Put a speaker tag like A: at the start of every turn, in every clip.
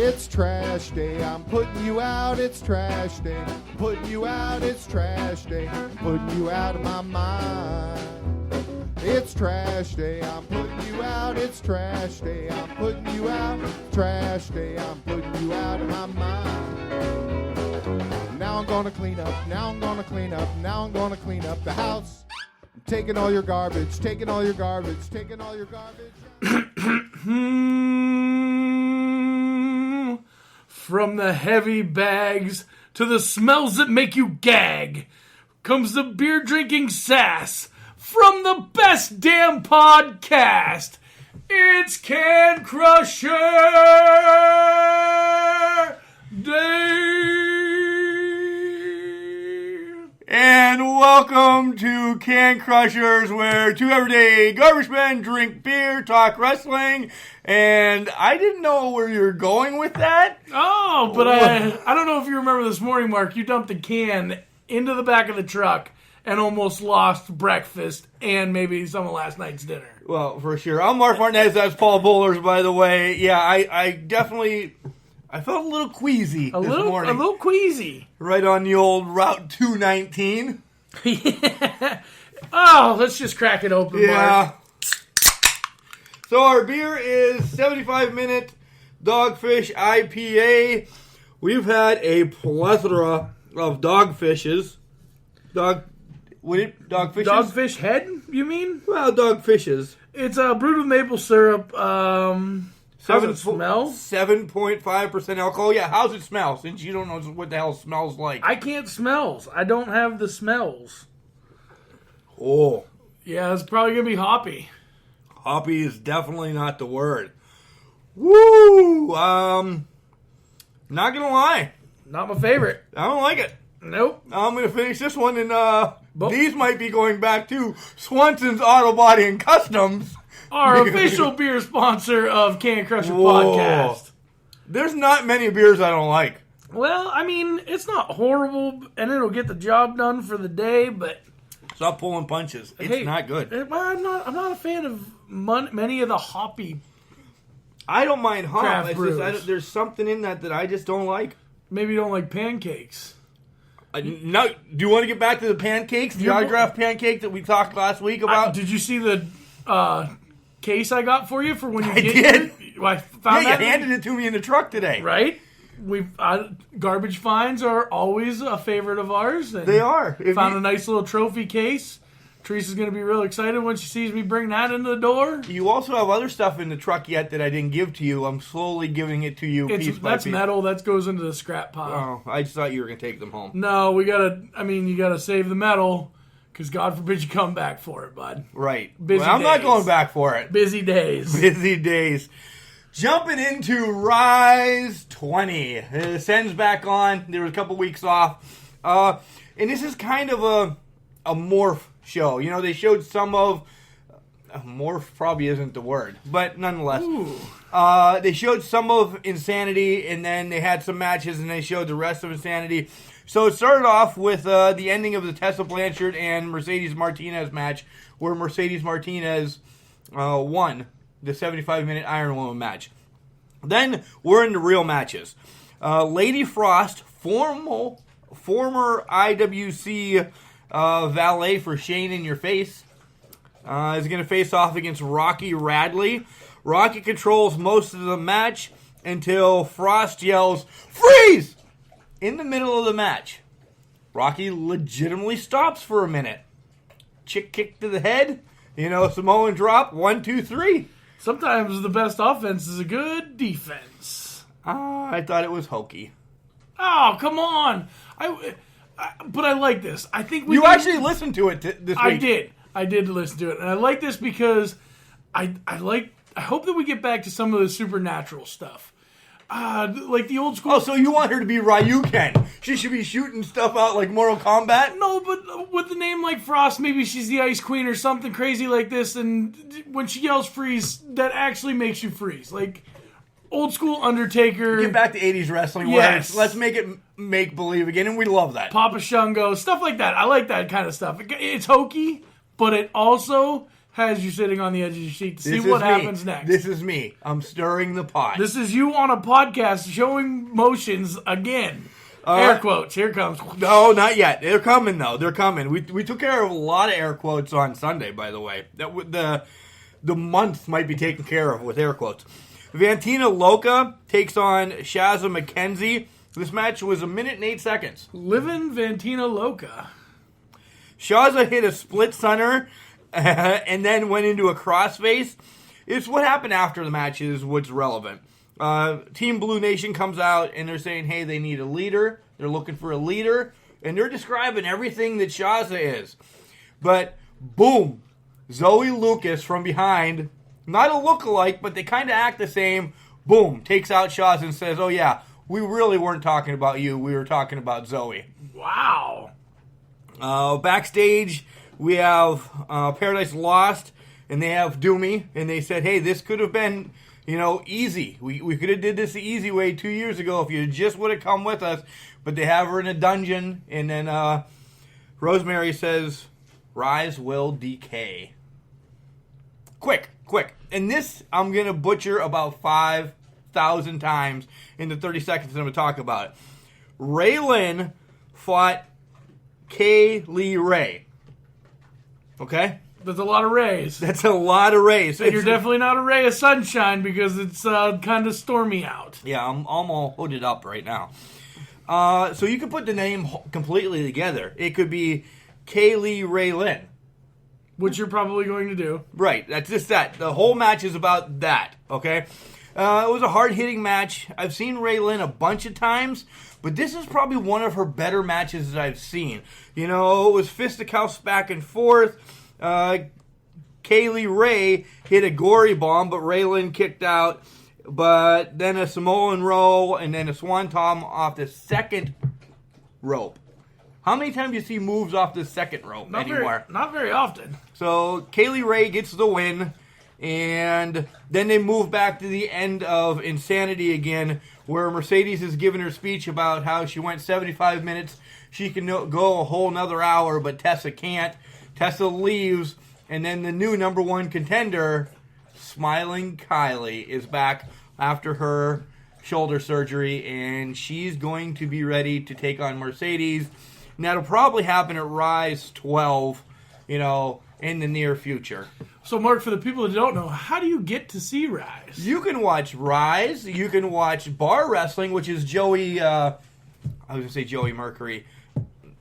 A: It's trash day, I'm putting you out, it's trash day. Putting you out, it's trash day. Putting you out of my mind. It's trash day, I'm putting you out, it's trash day. I'm putting you out, trash day, I'm putting you out of my mind. Now I'm gonna clean up, now I'm gonna clean up, now I'm gonna clean up the house. I'm taking all your garbage, taking all your garbage, taking all your garbage.
B: From the heavy bags to the smells that make you gag comes the beer drinking sass from the best damn podcast. It's Can Crusher Day.
C: And welcome to Can Crushers, where two everyday garbage men drink beer, talk wrestling, and I didn't know where you were going with that.
B: Oh, but I don't know if you remember this morning, Mark. You dumped a can into the back of the truck and almost lost breakfast and maybe some of last night's dinner.
C: Well, for sure. I'm Mark Martinez. That's Paul Bowlers, by the way. Yeah, I definitely... I felt a little queasy this morning.
B: A little queasy.
C: Right on the old Route 219.
B: Yeah. Oh, let's just crack it open, Mark.
C: So our beer is 75-minute Dogfish IPA. We've had a plethora of dogfishes. Dogfishes?
B: Dogfish head, you mean?
C: Well, dogfishes.
B: It's brewed with maple syrup. How's it smell?
C: 7.5% alcohol. Yeah, how's it smell? Since you don't know what the hell it smells like.
B: I can't smells. I don't have the smells.
C: Oh.
B: Yeah, it's probably going to be hoppy.
C: Hoppy is definitely not the word. Woo! Not going to lie.
B: Not my favorite.
C: I don't like it.
B: Nope.
C: I'm going to finish this one, and these might be going back to Swanson's Auto Body and Customs.
B: Our official beer sponsor of Can Crusher Podcast.
C: There's not many beers I don't like.
B: Well, I mean, it's not horrible, and it'll get the job done for the day, but...
C: Stop pulling punches. It's not good.
B: I'm not a fan of many of the hoppy...
C: I don't mind hop.
B: It's
C: just, there's something in that I just don't like.
B: Maybe you don't like pancakes.
C: No, do you want to get back to the pancakes? The autographed pancake that we talked last week about?
B: Did you see the case I got for you for when you
C: get here?
B: I found that.
C: You handed it to me in the truck today.
B: Right? Garbage finds are always a favorite of ours. And
C: they are.
B: Found a nice little trophy case. Teresa's going to be real excited when she sees me bring that into the door.
C: You also have other stuff in the truck yet that I didn't give to you. I'm slowly giving it to you piece by piece.
B: That's metal. That goes into the scrap pile.
C: Oh, I just thought you were going to take them home.
B: No, you got to save the metal because God forbid you come back for it, bud.
C: Right.
B: I'm
C: not going back for it.
B: Busy days.
C: Busy days. Jumping into Rise 20. The Sen's back on. There was a couple weeks off. And this is kind of a morph show. You know, they showed some of... morph probably isn't the word, but nonetheless. They showed some of Insanity, and then they had some matches, and they showed the rest of Insanity. So it started off with the ending of the Tessa Blanchard and Mercedes Martinez match, where Mercedes Martinez won the 75-minute Iron Woman match. Then we're in the real matches. Lady Frost, former IWC valet for Shane in Your Face, is going to face off against Rocky Radley. Rocky controls most of the match until Frost yells, "Freeze!" in the middle of the match. Rocky legitimately stops for a minute. Chick kick to the head. Samoan drop. 1, 2, 3.
B: Sometimes the best offense is a good defense.
C: I thought it was hokey.
B: Oh, come on. But I like this. I think
C: you actually listened to it this week.
B: I did listen to it. And I like this because I hope that we get back to some of the supernatural stuff. Like the old school.
C: Oh, so you want her to be Ryuken? She should be shooting stuff out like Mortal Kombat?
B: No, but with the name like Frost, maybe she's the Ice Queen or something crazy like this. And when she yells freeze, that actually makes you freeze. Like old school Undertaker.
C: Get back to 80s wrestling.
B: Yes.
C: Let's make it make believe again, and we love that.
B: Papa Shango, stuff like that. I like that kind of stuff. It's hokey, but it also has you sitting on the edge of your seat to see
C: This
B: what
C: is
B: happens
C: me.
B: next.
C: This is me. I'm stirring the pot.
B: This is you on a podcast showing motions again. Air quotes. Here it comes.
C: No, not yet. They're coming, though. They're coming. We took care of a lot of air quotes on Sunday, by the way. The month might be taken care of with air quotes. Vantina Loca takes on Shazza McKenzie. This match was 1 minute and 8 seconds.
B: Livin' Vantina Loca.
C: Shazza hit a split center and then went into a crossface. It's what happened after the match is what's relevant. Team Blue Nation comes out and they're saying, hey, they need a leader. They're looking for a leader. And they're describing everything that Shazza is. But, boom, Zoe Lucas from behind, not a lookalike, but they kind of act the same, boom, takes out Shazza and says, oh yeah, we really weren't talking about you. We were talking about Zoe.
B: Wow.
C: Backstage, we have Paradise Lost, and they have Doomy, and they said, hey, this could have been, easy. We could have did this the easy way 2 years ago if you just would have come with us. But they have her in a dungeon, and then Rosemary says, Rise will decay. Quick. And this, I'm going to butcher about 5,000 times in the 30 seconds I'm going to talk about it. Raylan fought Kay Lee Ray. Okay?
B: That's a lot of rays.
C: That's a lot of rays.
B: And you're definitely not a ray of sunshine because it's kind of stormy out.
C: Yeah, I'm all hooded up right now. So you can put the name completely together. It could be Kaylee Raylan.
B: Which you're probably going to do.
C: Right, that's just that. The whole match is about that, okay? It was a hard-hitting match. I've seen Raylan a bunch of times, but this is probably one of her better matches that I've seen. It was fisticuffs back and forth. Kaylee Ray hit a gory bomb, but Raylan kicked out. But then a Samoan roll and then a swanton off the second rope. How many times do you see moves off the second rope anymore?
B: Not very often.
C: So Kaylee Ray gets the win, and then they move back to the end of Insanity again, where Mercedes is giving her speech about how she went 75 minutes. She can go a whole nother hour, but Tessa can't. Tessa leaves, and then the new number one contender, Smiling Kylie, is back after her shoulder surgery, and she's going to be ready to take on Mercedes. And that'll probably happen at Rise 12, in the near future.
B: So, Mark, for the people that don't know, how do you get to see Rise?
C: You can watch Rise. You can watch Bar Wrestling, which is Joey. I was going to say Joey Mercury.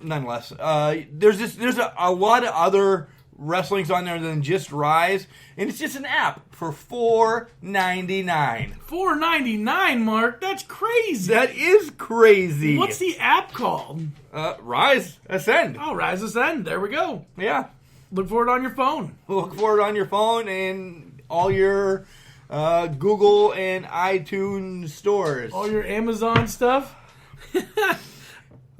C: Nonetheless, there's a lot of other wrestlings on there than just Rise, and it's just an app for $4.99.
B: $4.99, Mark? That's crazy.
C: That is crazy.
B: What's the app called?
C: Rise Ascend.
B: Oh, Rise Ascend. There we go.
C: Yeah.
B: Look for it on your phone.
C: Look for it on your phone and all your Google and iTunes stores.
B: All your Amazon stuff.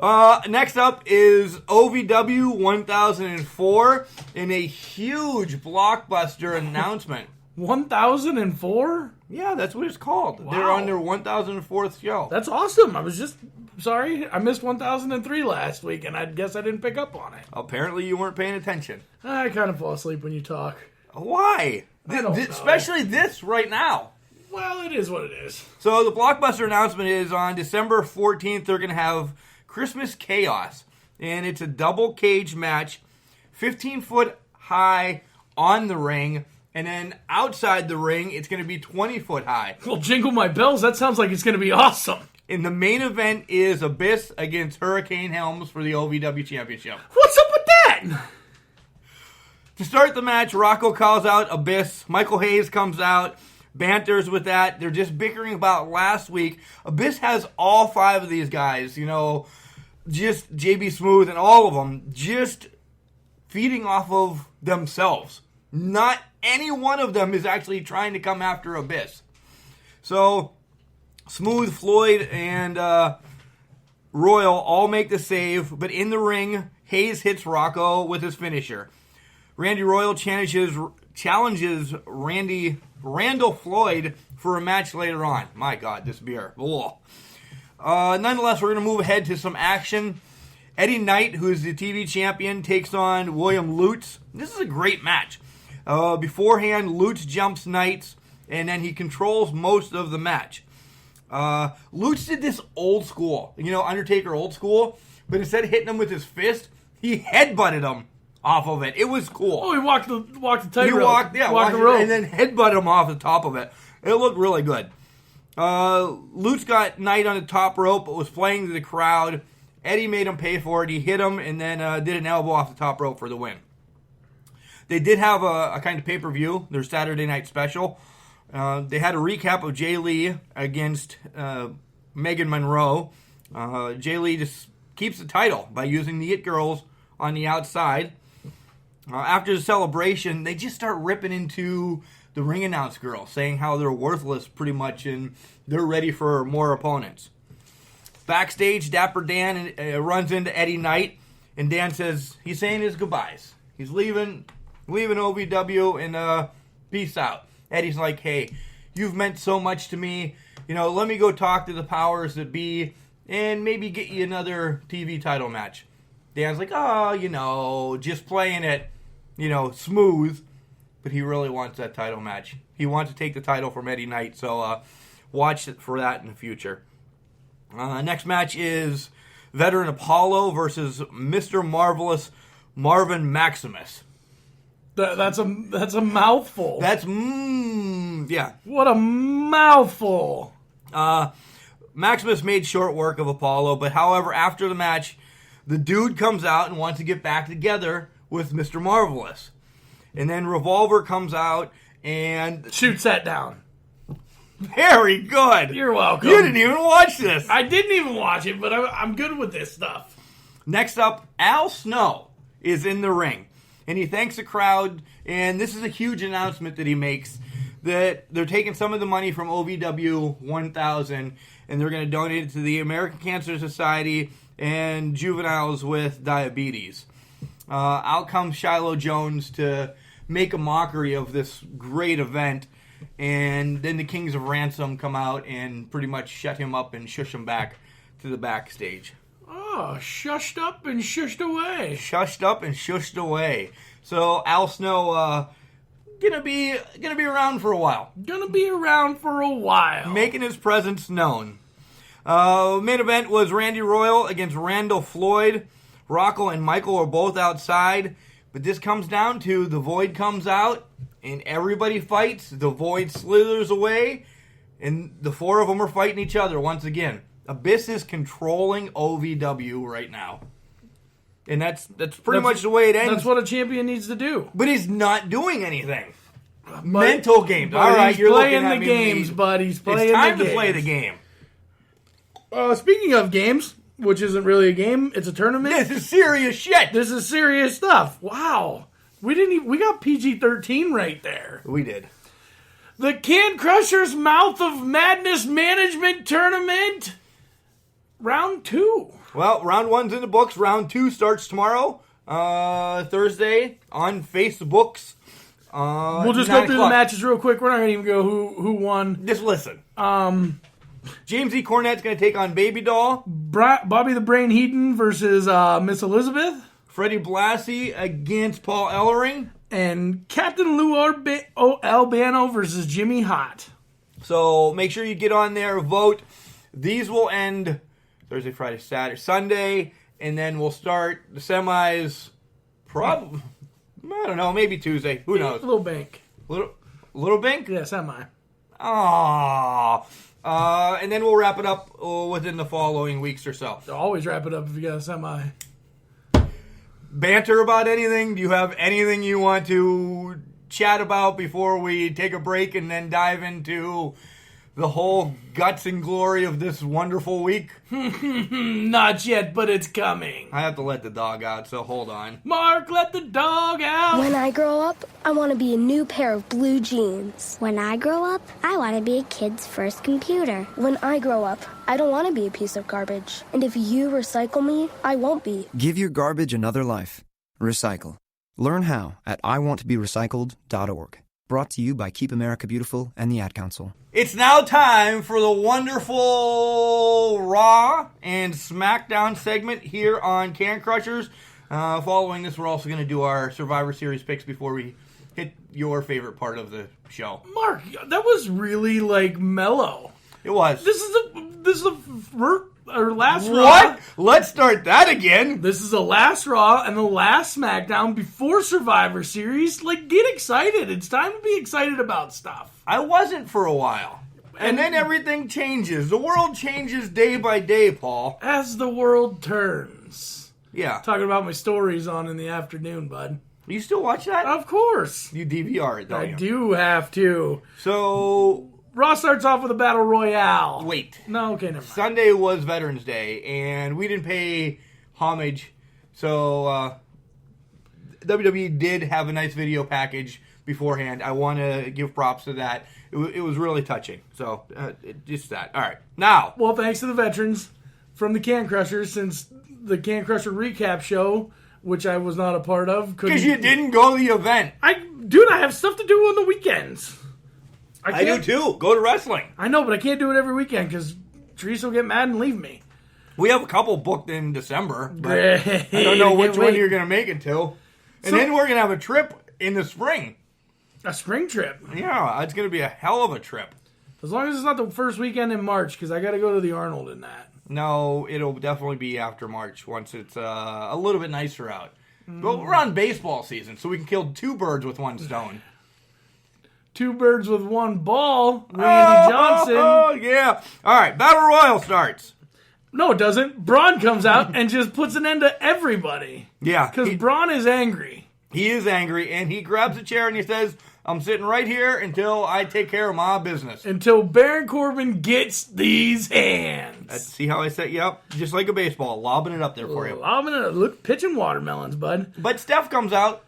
C: Next up is OVW 1004 in a huge blockbuster announcement.
B: 1004?
C: Yeah, that's what it's called.
B: Wow.
C: They're on their 1004th show.
B: That's awesome. I was just sorry. I missed 1003 last week, and I guess I didn't pick up on it.
C: Apparently you weren't paying attention.
B: I kind of fall asleep when you talk.
C: Why?
B: I don't know.
C: Especially this right now.
B: Well, it is what it is.
C: So the blockbuster announcement is on December 14th. They're going to have Christmas Chaos, and it's a double cage match, 15-foot high on the ring, and then outside the ring, it's going to be 20-foot high.
B: Well, jingle my bells. That sounds like it's going to be awesome.
C: And the main event is Abyss against Hurricane Helms for the OVW Championship.
B: What's up with that?
C: To start the match, Rocco calls out Abyss. Michael Hayes comes out, banters with that. They're just bickering about last week. Abyss has all 5 of these guys, just JB Smooth and all of them, just feeding off of themselves. Not any one of them is actually trying to come after Abyss. So, Smooth, Floyd, and Royal all make the save, but in the ring, Hayes hits Rocco with his finisher. Randy Royal challenges Randall Floyd for a match later on. My God, this beer. Nonetheless, we're going to move ahead to some action. Eddie Knight, who is the TV champion, takes on William Lutz. This is a great match. Beforehand, Lutz jumps Knights, and then he controls most of the match. Lutz did this old school, Undertaker old school, but instead of hitting him with his fist, he headbutted him off of it. It was cool.
B: Oh, he walked the tightrope.
C: He walked the rope. And then headbutted him off the top of it. It looked really good. Lutz got Knight on the top rope, but was playing to the crowd. Eddie made him pay for it. He hit him and then did an elbow off the top rope for the win. They did have a kind of pay-per-view, their Saturday night special. They had a recap of Jay Lee against Megan Monroe. Jay Lee just keeps the title by using the It Girls on the outside. After the celebration, they just start ripping into the ring announce girls, saying how they're worthless pretty much and they're ready for more opponents. Backstage, Dapper Dan runs into Eddie Knight, and Dan says he's saying his goodbyes. He's leaving OVW and peace out. Eddie's like, hey, you've meant so much to me. Let me go talk to the powers that be and maybe get you another TV title match. Dan's like, just playing it, smooth. But he really wants that title match. He wants to take the title from Eddie Knight, so watch it for that in the future. Next match is Veteran Apollo versus Mr. Marvelous Marvin Maximus.
B: That's a mouthful.
C: Yeah.
B: What a mouthful.
C: Maximus made short work of Apollo, but however, after the match, the dude comes out and wants to get back together with Mr. Marvelous. And then Revolver comes out and
B: shoots that down.
C: Very good.
B: You're welcome.
C: You didn't even watch this.
B: I didn't even watch it, but I'm good with this stuff.
C: Next up, Al Snow is in the ring. And he thanks the crowd. And this is a huge announcement that he makes. That they're taking some of the money from OVW 1000 and they're going to donate it to the American Cancer Society and juveniles with diabetes. Out comes Shiloh Jones to make a mockery of this great event. And then the Kings of Ransom come out and pretty much shut him up and shush him back to the backstage.
B: Oh, shushed up and shushed away.
C: Shushed up and shushed away. So Al Snow gonna be around for a while. Making his presence known. Main event was Randy Royal against Randall Floyd. Rocco and Michael are both outside. But this comes down to the Void comes out and everybody fights. The Void slithers away. And the four of them are fighting each other once again. Abyss is controlling OVW right now. And that's pretty much the way it ends.
B: That's what a champion needs to do.
C: But he's not doing anything. Mental games. All right, you're
B: playing
C: looking at
B: the
C: me.
B: games, bud. He's playing the games.
C: It's time to play the game.
B: Speaking of games, which isn't really a game, it's a tournament.
C: This is serious shit.
B: This is serious stuff. Wow. We got PG-13 right there.
C: We did.
B: The Can Crushers Mouth of Madness Management Tournament. Round 2.
C: Well, round 1's in the books. Round 2 starts tomorrow, Thursday, on Facebooks.
B: We'll just go through the matches real quick. We're not going to even go who won.
C: Just listen. James E. Cornette's going to take on Baby Doll.
B: Bobby the Brain Heaton versus Miss Elizabeth.
C: Freddie Blassie against Paul Ellering.
B: And Captain Lou Albano versus Jimmy Hott.
C: So make sure you get on there, vote. These will end Thursday, Friday, Saturday, Sunday, and then we'll start the semis probably, I don't know, maybe Tuesday. Who knows?
B: Little Bank.
C: Little Bank?
B: Yeah, semi.
C: Aww. And then we'll wrap it up within the following weeks or so.
B: Always wrap it up if you got a semi.
C: Banter about anything? Do you have anything you want to chat about before we take a break and then dive into the whole guts and glory of this wonderful week?
B: Not yet, but it's coming.
C: I have to let the dog out, so hold on.
B: Mark, let the dog out.
D: When I grow up, I want to be a new pair of blue jeans.
E: When I grow up, I want to be a kid's first computer.
D: When I grow up, I don't want to be a piece of garbage. And if you recycle me, I won't be.
F: Give your garbage another life. Recycle. Learn how at iwanttoberecycled.org. Brought to you by Keep America Beautiful and the Ad Council.
C: It's now time for the wonderful Raw and SmackDown segment here on Can Crushers. Following this, we're also going to do our Survivor Series picks before we hit your favorite part of the show.
B: Mark, that was really mellow.
C: It was.
B: This is our last Raw.
C: What? Let's start that again.
B: This is the last Raw and the last SmackDown before Survivor Series. Get excited. It's time to be excited about stuff.
C: I wasn't for a while. And then everything changes. The world changes day by day, Paul.
B: As the world turns.
C: Yeah.
B: Talking about my stories on in the afternoon, bud.
C: You still watch that?
B: Of course.
C: You DVR it, don't you?
B: I do have to.
C: So...
B: Raw starts off with a battle royale.
C: Wait.
B: No, okay, never mind.
C: Sunday was Veterans Day, and we didn't pay homage. So WWE did have a nice video package beforehand. I want to give props to that. It was really touching. So just that. All right. Now.
B: Well, thanks to the veterans from the Can Crushers, since the Can Crusher recap show, which I was not a part of.
C: Because you didn't go to the event.
B: Dude, I have stuff to do on the weekends.
C: I do too. Go to wrestling.
B: I know, but I can't do it every weekend because Teresa will get mad and leave me.
C: We have a couple booked in December, but
B: Great.
C: I don't know which one you're going to make it to. And then we're going to have a trip in the spring.
B: A spring trip?
C: Yeah, it's going to be a hell of a trip.
B: As long as it's not the first weekend in March, because I got to go to the Arnold in that.
C: No, it'll definitely be after March once it's a little bit nicer out. But we're on baseball season, so we can kill two birds with one stone.
B: Two birds with one ball, Randy Johnson.
C: Oh, yeah. All right, Battle Royal starts.
B: No, it doesn't. Braun comes out and just puts an end to everybody.
C: Yeah.
B: Because Braun is angry.
C: He is angry, and he grabs a chair and he says, I'm sitting right here until I take care of my business.
B: Until Baron Corbin gets these hands.
C: See how I set you up? Just like a baseball, lobbing it up there for you.
B: Lobbing it, look, pitching watermelons, bud.
C: But Steph comes out.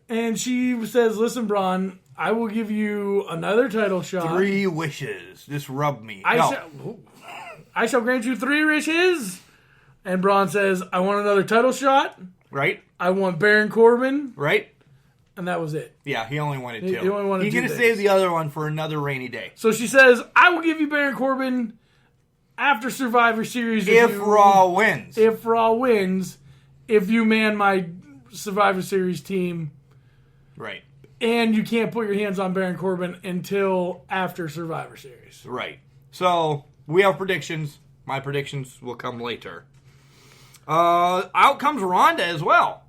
B: And she says, listen, Braun, I will give you another title shot.
C: 3 wishes. This rubbed me.
B: I shall grant you 3 wishes. And Braun says, I want another title shot.
C: Right.
B: I want Baron Corbin.
C: Right.
B: And that was it.
C: Yeah, he only wanted 2.
B: He only wanted 2
C: He's going to save the other one for another rainy day.
B: So she says, I will give you Baron Corbin after Survivor Series.
C: If Raw wins.
B: If Raw wins. If you man my Survivor Series team.
C: Right.
B: And you can't put your hands on Baron Corbin until after Survivor Series.
C: Right. So, we have predictions. My predictions will come later. Out comes Ronda as well.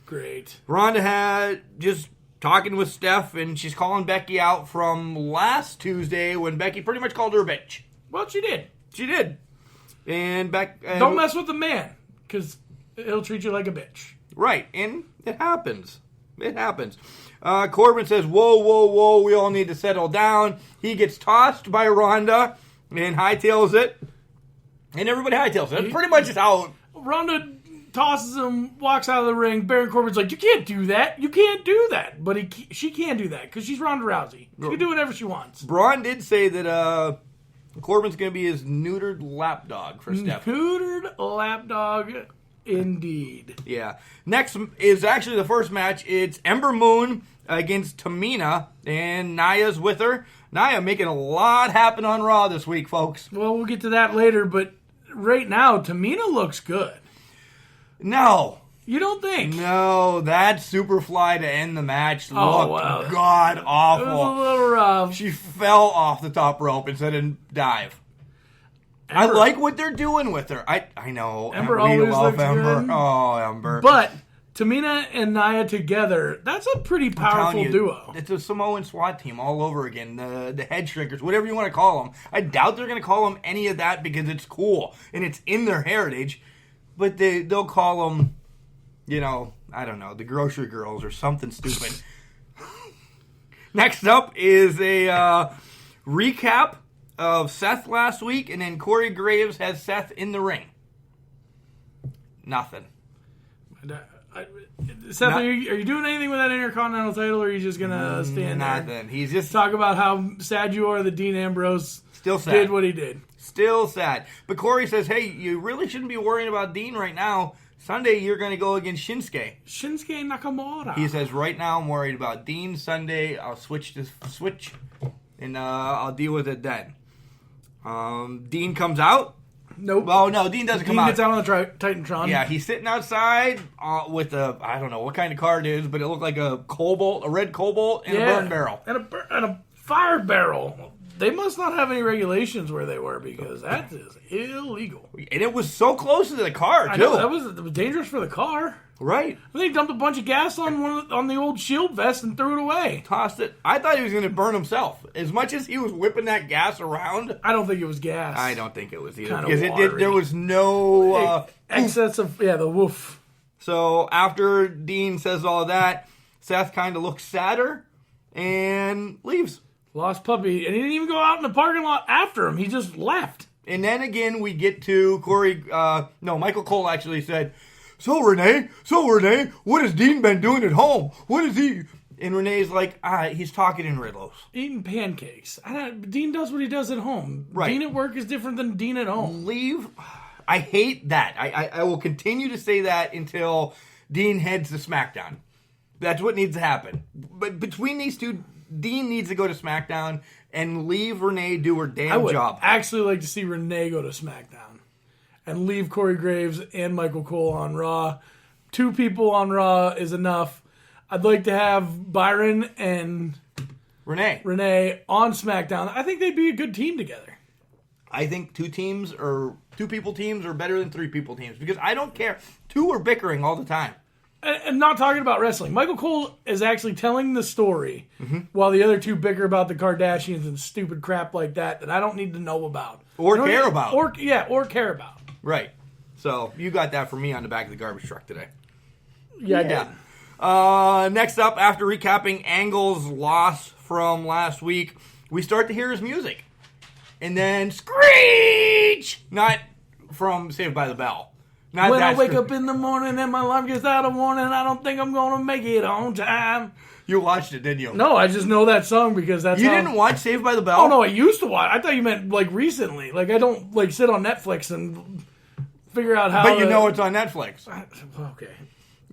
B: Great.
C: Ronda had just talking with Steph, and she's calling Becky out from last Tuesday when Becky pretty much called her a bitch.
B: Well, she did.
C: She did. And
B: don't mess with the man, because he'll treat you like a bitch.
C: Right, and it happens. It happens. Corbin says, whoa, whoa, whoa, we all need to settle down. He gets tossed by Ronda and hightails it. And everybody hightails it. That's pretty much just how...
B: Ronda tosses him, walks out of the ring. Baron Corbin's like, you can't do that. You can't do that. But she can do that because she's Ronda Rousey. She can do whatever she wants.
C: Braun did say that Corbin's going to be his neutered lapdog for Steph.
B: Neutered lapdog, indeed.
C: Yeah. Next is actually the first match. It's Ember Moon against Tamina, and Nia's with her. Nia making a lot happen on Raw this week, folks.
B: Well, we'll get to that later, but right now, Tamina looks good.
C: No.
B: You don't think?
C: No, that Superfly to end the match looked
B: wow.
C: god-awful.
B: It was a little rough.
C: She fell off the top rope instead of dive. Ember. I like what they're doing with her. I know.
B: Ember
C: we
B: always
C: love
B: looks
C: Ember.
B: good.
C: Oh, Ember.
B: But Tamina and Nia together, that's a pretty powerful duo.
C: It's a Samoan SWAT team all over again. The head shrinkers, whatever you want to call them. I doubt they're going to call them any of that because it's cool and it's in their heritage. But they'll call them, I don't know, the grocery girls or something stupid. Next up is a recap of Seth last week, and then Corey Graves has Seth in the ring. Nothing.
B: Seth, are you doing anything with that Intercontinental title, or are you just going to stand there?
C: Nothing. He's just...
B: Talk about how sad you are that Dean Ambrose
C: still sad.
B: Did what he did.
C: Still sad. But Corey says, hey, you really shouldn't be worrying about Dean right now. Sunday, you're going to go against Shinsuke.
B: Shinsuke Nakamura.
C: He says, right now, I'm worried about Dean. Sunday, I'll switch, and I'll deal with it then. Dean comes out.
B: Nope.
C: Well, no, Dean doesn't come
B: Dean
C: out.
B: gets out on the Titantron.
C: Yeah, he's sitting outside with I don't know what kind of car it is, but it looked like a red cobalt, and a burn barrel.
B: And a fire barrel. They must not have any regulations where they were because that is illegal.
C: And it was so close to the car, too.
B: I know, it was dangerous for the car.
C: Right.
B: And they dumped a bunch of gas on the old shield vest and threw it away.
C: Tossed it. I thought he was going to burn himself. As much as he was whipping that gas around.
B: I don't think it was gas.
C: I don't think it was either.
B: Kinda
C: Because there was no...
B: excess of, the woof.
C: So after Dean says all that, Seth kind of looks sadder and leaves.
B: Lost puppy. And he didn't even go out in the parking lot after him. He just left.
C: And then again, we get to Michael Cole actually said, So Renee, what has Dean been doing at home? What is he? And Renee's like, he's talking in riddles.
B: Eating pancakes. Dean does what he does at home.
C: Right.
B: Dean at work is different than Dean at home.
C: Leave. I hate that. I will continue to say that until Dean heads to SmackDown. That's what needs to happen. But between these two, Dean needs to go to SmackDown and leave Renee do her damn
B: I would
C: job.
B: actually like to see Renee go to SmackDown and leave Corey Graves and Michael Cole on Raw. 2 people on Raw is enough. I'd like to have Byron and Renee on SmackDown. I think they'd be a good team together.
C: I think 2 people teams are better than 3 people teams because I don't care. 2 are bickering all the time.
B: And not talking about wrestling. Michael Cole is actually telling the story while the other 2 bicker about the Kardashians and stupid crap like that I don't need to know about.
C: Or care about.
B: Or care about.
C: Right. So, you got that from me on the back of the garbage truck today.
B: Yeah, I did.
C: Next up, after recapping Angle's loss from last week, we start to hear his music. And then, Screech! Not from Saved by the Bell. Not
B: when
C: that
B: I wake up in the morning and my alarm gets out of warning, I don't think I'm going to make it on time.
C: You watched it, didn't you?
B: No, I just know that song because that's
C: You didn't watch Saved by the Bell?
B: Oh, no, I used to watch. I thought you meant, recently. I don't, sit on Netflix and figure out how
C: But you know it's on Netflix.
B: Okay.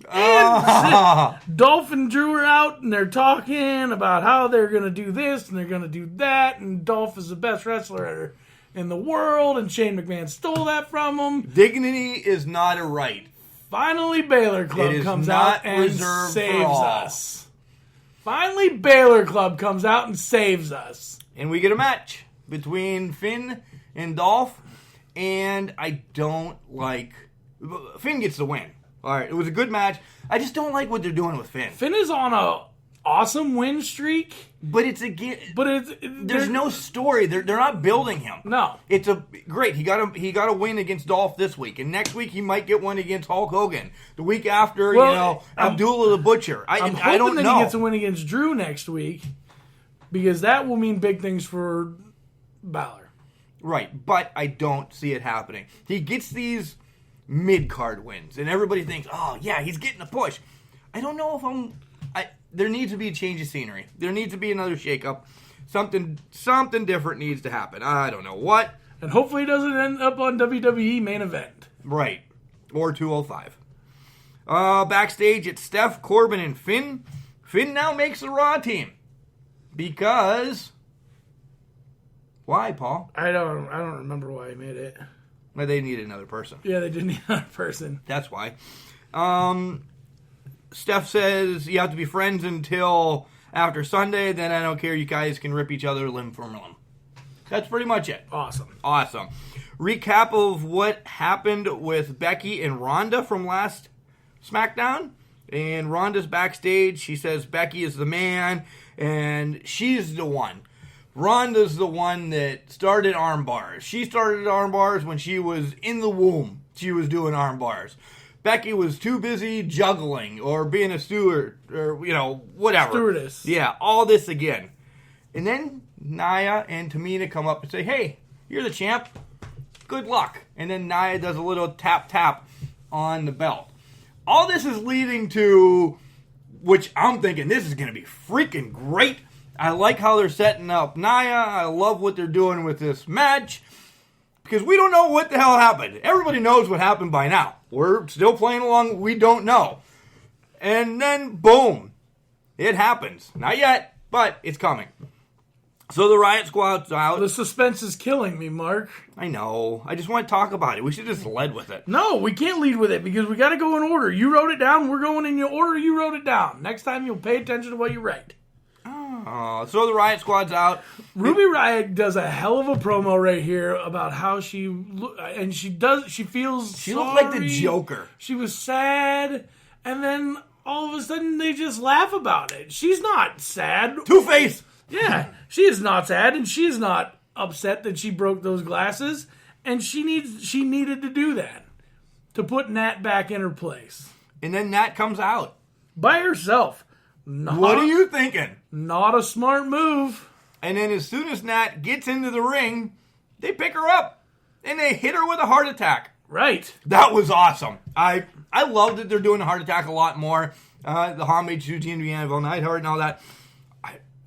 B: And Dolph and Drew are out, and they're talking about how they're going to do this, and they're going to do that, and Dolph is the best wrestler in the world, and Shane McMahon stole that from him.
C: Dignity is not a right.
B: Finally, Baylor Club comes out and saves us. Finally, Baylor Club comes out and saves us.
C: And we get a match between Finn and Dolph, and I don't like... Finn gets the win. All right, it was a good match. I just don't like what they're doing with Finn.
B: Finn is on a awesome win streak.
C: But there's no story. They're not building him.
B: No.
C: It's great. He got a win against Dolph this week, and next week he might get one against Hulk Hogan. The week after, Abdullah the Butcher.
B: I'm hoping that he gets a win against Drew next week because that will mean big things for Balor.
C: Right, but I don't see it happening. He gets these mid-card wins, and everybody thinks, oh, yeah, he's getting a push. I don't know if there needs to be a change of scenery. There needs to be another shakeup. Something different needs to happen. I don't know what.
B: And hopefully it doesn't end up on WWE main event.
C: Right. Or 205. Backstage, it's Steph, Corbin, and Finn. Finn now makes the Raw team. Because... Why, Paul?
B: I don't remember why he made it.
C: Well, they needed another person.
B: Yeah, they did need another person.
C: That's why. Steph says you have to be friends until after Sunday. Then I don't care. You guys can rip each other limb from limb. That's pretty much it.
B: Awesome.
C: Recap of what happened with Becky and Ronda from last SmackDown. And Ronda's backstage. She says Becky is the man, and she's the one. Ronda's the one that started arm bars. She started arm bars when she was in the womb. She was doing arm bars. Becky was too busy juggling or being a steward or, whatever.
B: Stewardess.
C: Yeah, all this again. And then Nia and Tamina come up and say, hey, you're the champ. Good luck. And then Nia does a little tap on the belt. All this is leading to, which I'm thinking, this is going to be freaking great. I like how they're setting up Nia. I love what they're doing with this match. Because we don't know what the hell happened. Everybody knows what happened by now. We're still playing along. We don't know. And then, boom. It happens. Not yet, but it's coming. So the Riot Squad's out.
B: The suspense is killing me, Mark.
C: I know. I just want to talk about it. We should just led with it.
B: No, we can't lead with it because we got to go in order. You wrote it down. We're going in your order. You wrote it down. Next time you'll pay attention to what you write.
C: So the Riot Squad's out.
B: Ruby Riot does a hell of a promo right here about how she and she feels
C: She looked like the Joker.
B: She was sad, and then all of a sudden they just laugh about it. She's not sad.
C: Two-Face.
B: Yeah, she is not sad, and she is not upset that she broke those glasses, and she needed to do that to put Nat back in her place.
C: And then Nat comes out.
B: By herself.
C: What are you thinking?
B: Not a smart move.
C: And then as soon as Nat gets into the ring, they pick her up. And they hit her with a heart attack.
B: Right.
C: That was awesome. I love that they're doing the heart attack a lot more. The homage to Indiana Neidhart and all that.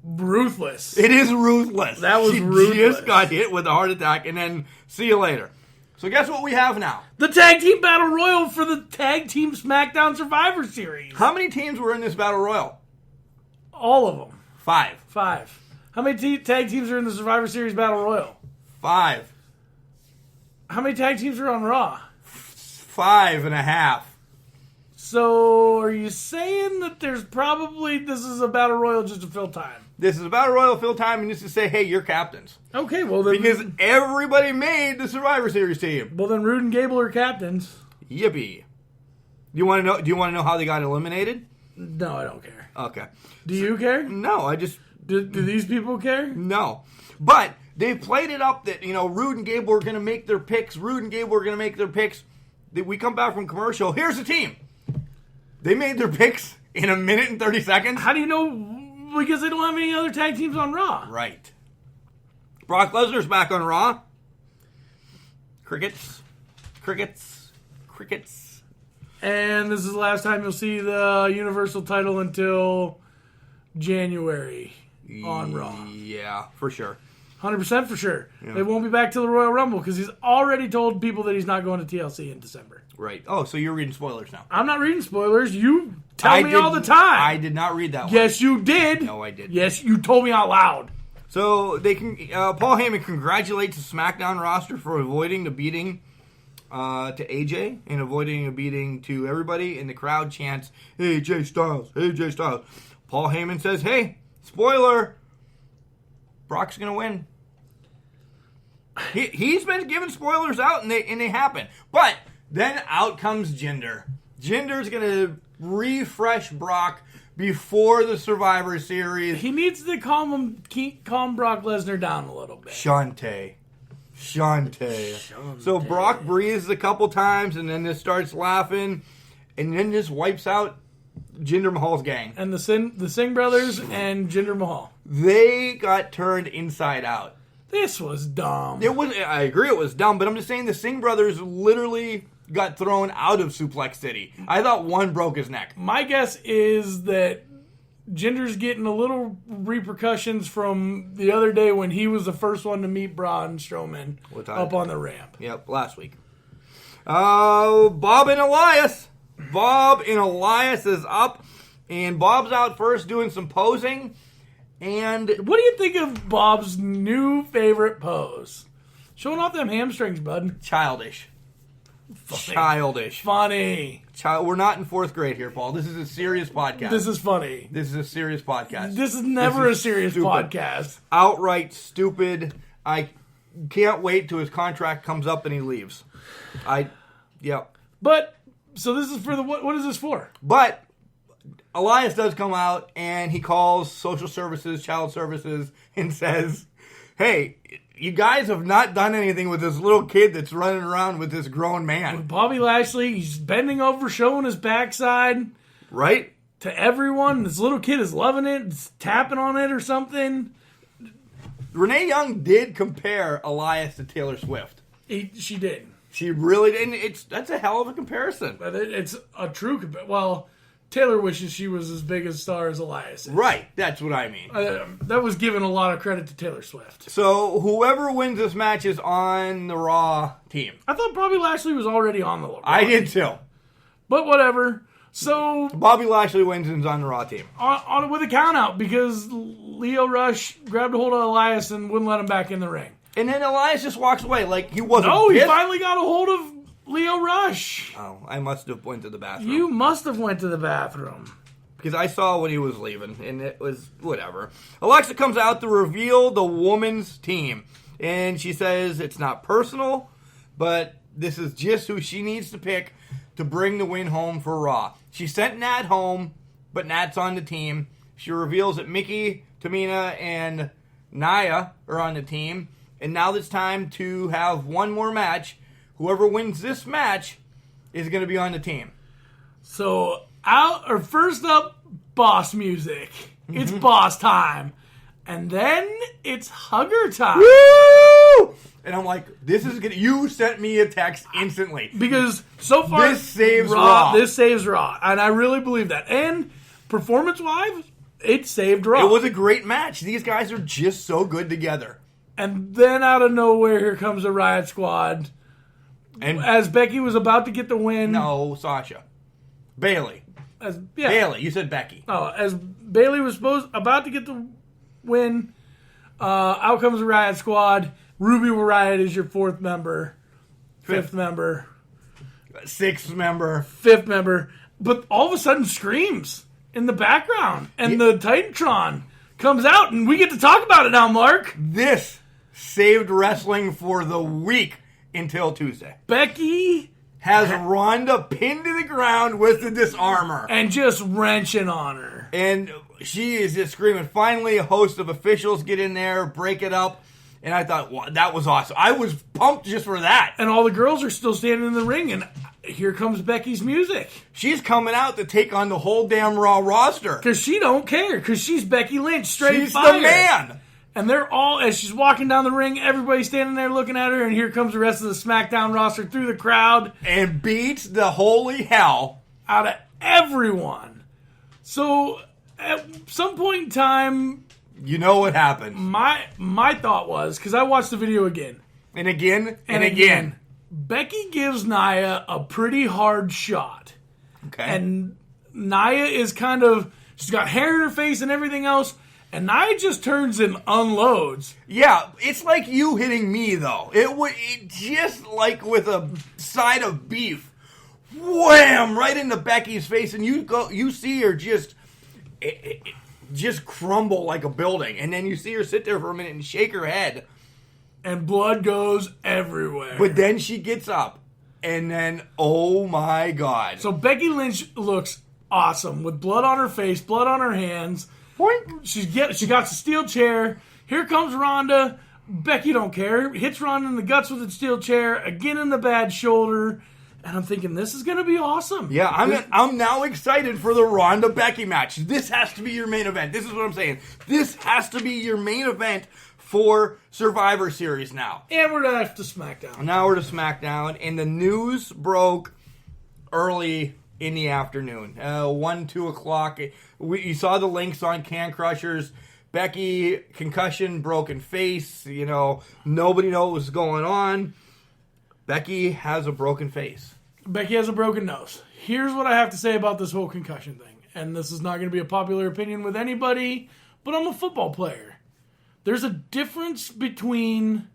B: Ruthless.
C: It is ruthless.
B: That was
C: she
B: ruthless.
C: Just got hit with a heart attack and then see you later. So guess what we have now?
B: The Tag Team Battle Royal for the Tag Team SmackDown Survivor Series.
C: How many teams were in this Battle Royal?
B: All of them.
C: 5.
B: 5. How many tag teams are in the Survivor Series Battle Royal?
C: 5.
B: How many tag teams are on Raw?
C: 5.5.
B: So, are you saying that this is a Battle Royal just to fill time?
C: This is a Battle Royal fill time and just to say, hey, you're captains.
B: Okay, well then...
C: Because everybody made the Survivor Series team.
B: Well then, Rude and Gable are captains.
C: Yippee. Do you want to know how they got eliminated?
B: No, I don't care.
C: Okay.
B: Do you care?
C: No, I just...
B: Do these people care?
C: No. But they played it up that, Rude and Gable were going to make their picks. Rude and Gable were going to make their picks. We come back from commercial. Here's the team. They made their picks in 1 minute and 30 seconds.
B: How do you know? Because they don't have any other tag teams on Raw.
C: Right. Brock Lesnar's back on Raw. Crickets. Crickets. Crickets.
B: And this is the last time you'll see the Universal title until January on Raw.
C: Yeah, for sure.
B: 100% for sure.
C: Yeah.
B: They won't be back to the Royal Rumble because he's already told people that he's not going to TLC in December.
C: Right. Oh, so you're reading spoilers now.
B: I'm not reading spoilers. You tell me all the time.
C: I did not read that one.
B: Yes, you did.
C: No, I didn't.
B: Yes, you told me out loud.
C: So they can. Paul Heyman congratulates the SmackDown roster for avoiding the beating to AJ and avoiding a beating to everybody. And the crowd chants, AJ Styles, AJ Styles. Paul Heyman says, hey, spoiler, Brock's going to win. He's been giving spoilers out, and they happen. But then out comes Jinder. Jinder's going to refresh Brock before the Survivor Series.
B: He needs to calm Brock Lesnar down a little bit.
C: Shante. So Brock breathes a couple times, and then just starts laughing, and then just wipes out Jinder Mahal's gang.
B: And the Singh brothers and Jinder Mahal.
C: They got turned inside out.
B: This was dumb.
C: I agree it was dumb, but I'm just saying the Singh brothers literally got thrown out of Suplex City. I thought one broke his neck.
B: My guess is that Jinder's getting a little repercussions from the other day when he was the first one to meet Braun Strowman up on the ramp.
C: Yep, last week. Bob and Elias. Bob and Elias is up, and Bob's out first doing some posing. And
B: what do you think of Bob's new favorite pose? Showing off them hamstrings, bud.
C: Childish.
B: Funny.
C: We're not in 4th grade here, Paul. This is a serious podcast.
B: This is funny.
C: This is a serious podcast.
B: This is never a serious podcast.
C: Outright stupid. I can't wait till his contract comes up and he leaves. Yep.
B: But, so this is for the, what is this for?
C: But Elias does come out and he calls social services, child services, and says, hey, you guys have not done anything with this little kid that's running around with this grown man.
B: With Bobby Lashley, he's bending over, showing his backside.
C: Right?
B: To everyone. This little kid is loving it, it's tapping on it or something.
C: Renee Young did compare Elias to Taylor Swift.
B: She did.
C: She really did. And that's a hell of a comparison.
B: But it's a true comparison. Well, Taylor wishes she was as big a star as Elias is.
C: Right. That's what I mean.
B: That was giving a lot of credit to Taylor Swift.
C: So whoever wins this match is on the Raw team.
B: I thought Bobby Lashley was already on the Raw
C: I did too.
B: But whatever. So
C: Bobby Lashley wins and is on the Raw team.
B: With a count out because Lio Rush grabbed a hold of Elias and wouldn't let him back in the ring.
C: And then Elias just walks away like he wasn't
B: No, he
C: pissed.
B: finally got a hold of Lio Rush.
C: Oh, I must have went to the bathroom.
B: You must have went to the bathroom.
C: Because I saw when he was leaving, and it was whatever. Alexa comes out to reveal the woman's team. And she says it's not personal, but this is just who she needs to pick to bring the win home for Raw. She sent Nat home, but Nat's on the team. She reveals that Mickey, Tamina, and Nia are on the team. And now it's time to have one more match. Whoever wins this match is going to be on the team.
B: So, first up, boss music. It's boss time. And then it's hugger time.
C: Woo! And I'm like, this is good. You sent me a text instantly.
B: Because so far,
C: this saves Raw.
B: This saves Raw. And I really believe that. And performance-wise, it saved Raw.
C: It was a great match. These guys are just so good together.
B: And then out of nowhere, here comes the Riot Squad.
C: And
B: as Becky was about to get the win.
C: No, Sasha. Bailey. Bailey. You said Becky.
B: Oh, as Bailey was about to get the win, out comes the Riot Squad. Ruby Riot is your fourth member. Fifth member.
C: Sixth member.
B: Fifth member. But all of a sudden screams in the background. And the Titantron comes out. And we get to talk about it now, Mark.
C: This saved wrestling for the week until Tuesday.
B: Becky
C: has Ronda pinned to the ground with the disarmer.
B: And just wrenching on her.
C: And she is just screaming. Finally, a host of officials get in there, break it up. And I thought, wow, that was awesome. I was pumped just for that.
B: And all the girls are still standing in the ring, and here comes Becky's music.
C: She's coming out to take on the whole damn Raw roster.
B: Because she don't care, because she's Becky Lynch, straight
C: she's
B: fire.
C: The man.
B: And they're all, as she's walking down the ring, everybody's standing there looking at her, and here comes the rest of the SmackDown roster through the crowd.
C: And beats the holy hell
B: out of everyone. So, at some point in time...
C: You know what happened.
B: My thought was, because I watched the video again.
C: And again, and again.
B: Becky gives Nia a pretty hard shot.
C: Okay.
B: And Nia is kind of, she's got hair in her face and everything else, and Nia just turns and unloads.
C: Yeah, it's like you hitting me, though. It just like with a side of beef. Wham! Right into Becky's face, and you see her just crumble like a building. And then you see her sit there for a minute and shake her head.
B: And blood goes everywhere.
C: But then she gets up. And then, oh my God.
B: So Becky Lynch looks awesome with blood on her face, blood on her hands.
C: Boink.
B: She got the steel chair. Here comes Ronda. Becky don't care. Hits Ronda in the guts with the steel chair. Again in the bad shoulder. And I'm thinking, this is going to be awesome.
C: Yeah, I'm now excited for the Ronda-Becky match. This has to be your main event. This is what I'm saying. This has to be your main event for Survivor Series now.
B: And we're off to SmackDown.
C: Now we're to SmackDown. And the news broke early in the afternoon. 1, 2 o'clock. You saw the links on Can Crushers. Becky, concussion, broken face. Nobody knows what's going on. Becky has a broken face.
B: Becky has a broken nose. Here's what I have to say about this whole concussion thing. And this is not going to be a popular opinion with anybody, but I'm a football player. There's a difference between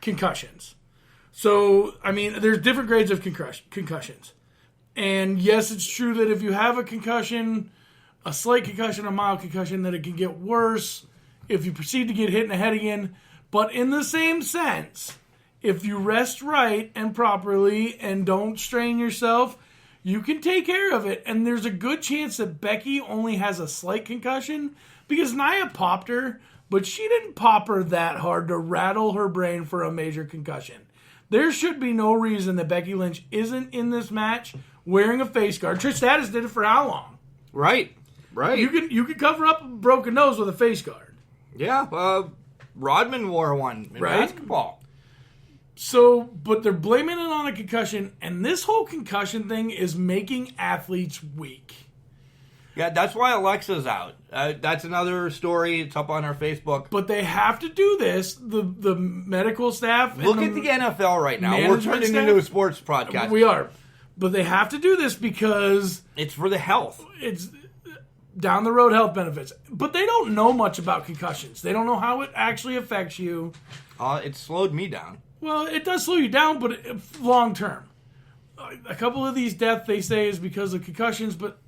B: concussions. So, there's different grades of concussions. And yes, it's true that if you have a concussion, a slight concussion, a mild concussion, that it can get worse if you proceed to get hit in the head again. But in the same sense, if you rest right and properly and don't strain yourself, you can take care of it. And there's a good chance that Becky only has a slight concussion because Nia popped her, but she didn't pop her that hard to rattle her brain for a major concussion. There should be no reason that Becky Lynch isn't in this match wearing a face guard. Trish Stratus did it for how long?
C: Right.
B: You could cover up a broken nose with a face guard.
C: Yeah, Rodman wore one in basketball.
B: So, but they're blaming it on a concussion, and this whole concussion thing is making athletes weak.
C: Yeah, that's why Alexa's out. That's another story. It's up on our Facebook.
B: But they have to do this. The medical staff.
C: Look at the NFL right now. We're turning into a sports podcast.
B: We are. But they have to do this because
C: It's for the health.
B: it's down the road health benefits. But they don't know much about concussions. They don't know how it actually affects you.
C: It slowed me down.
B: Well, it does slow you down, but long term. A couple of these deaths, they say, is because of concussions, but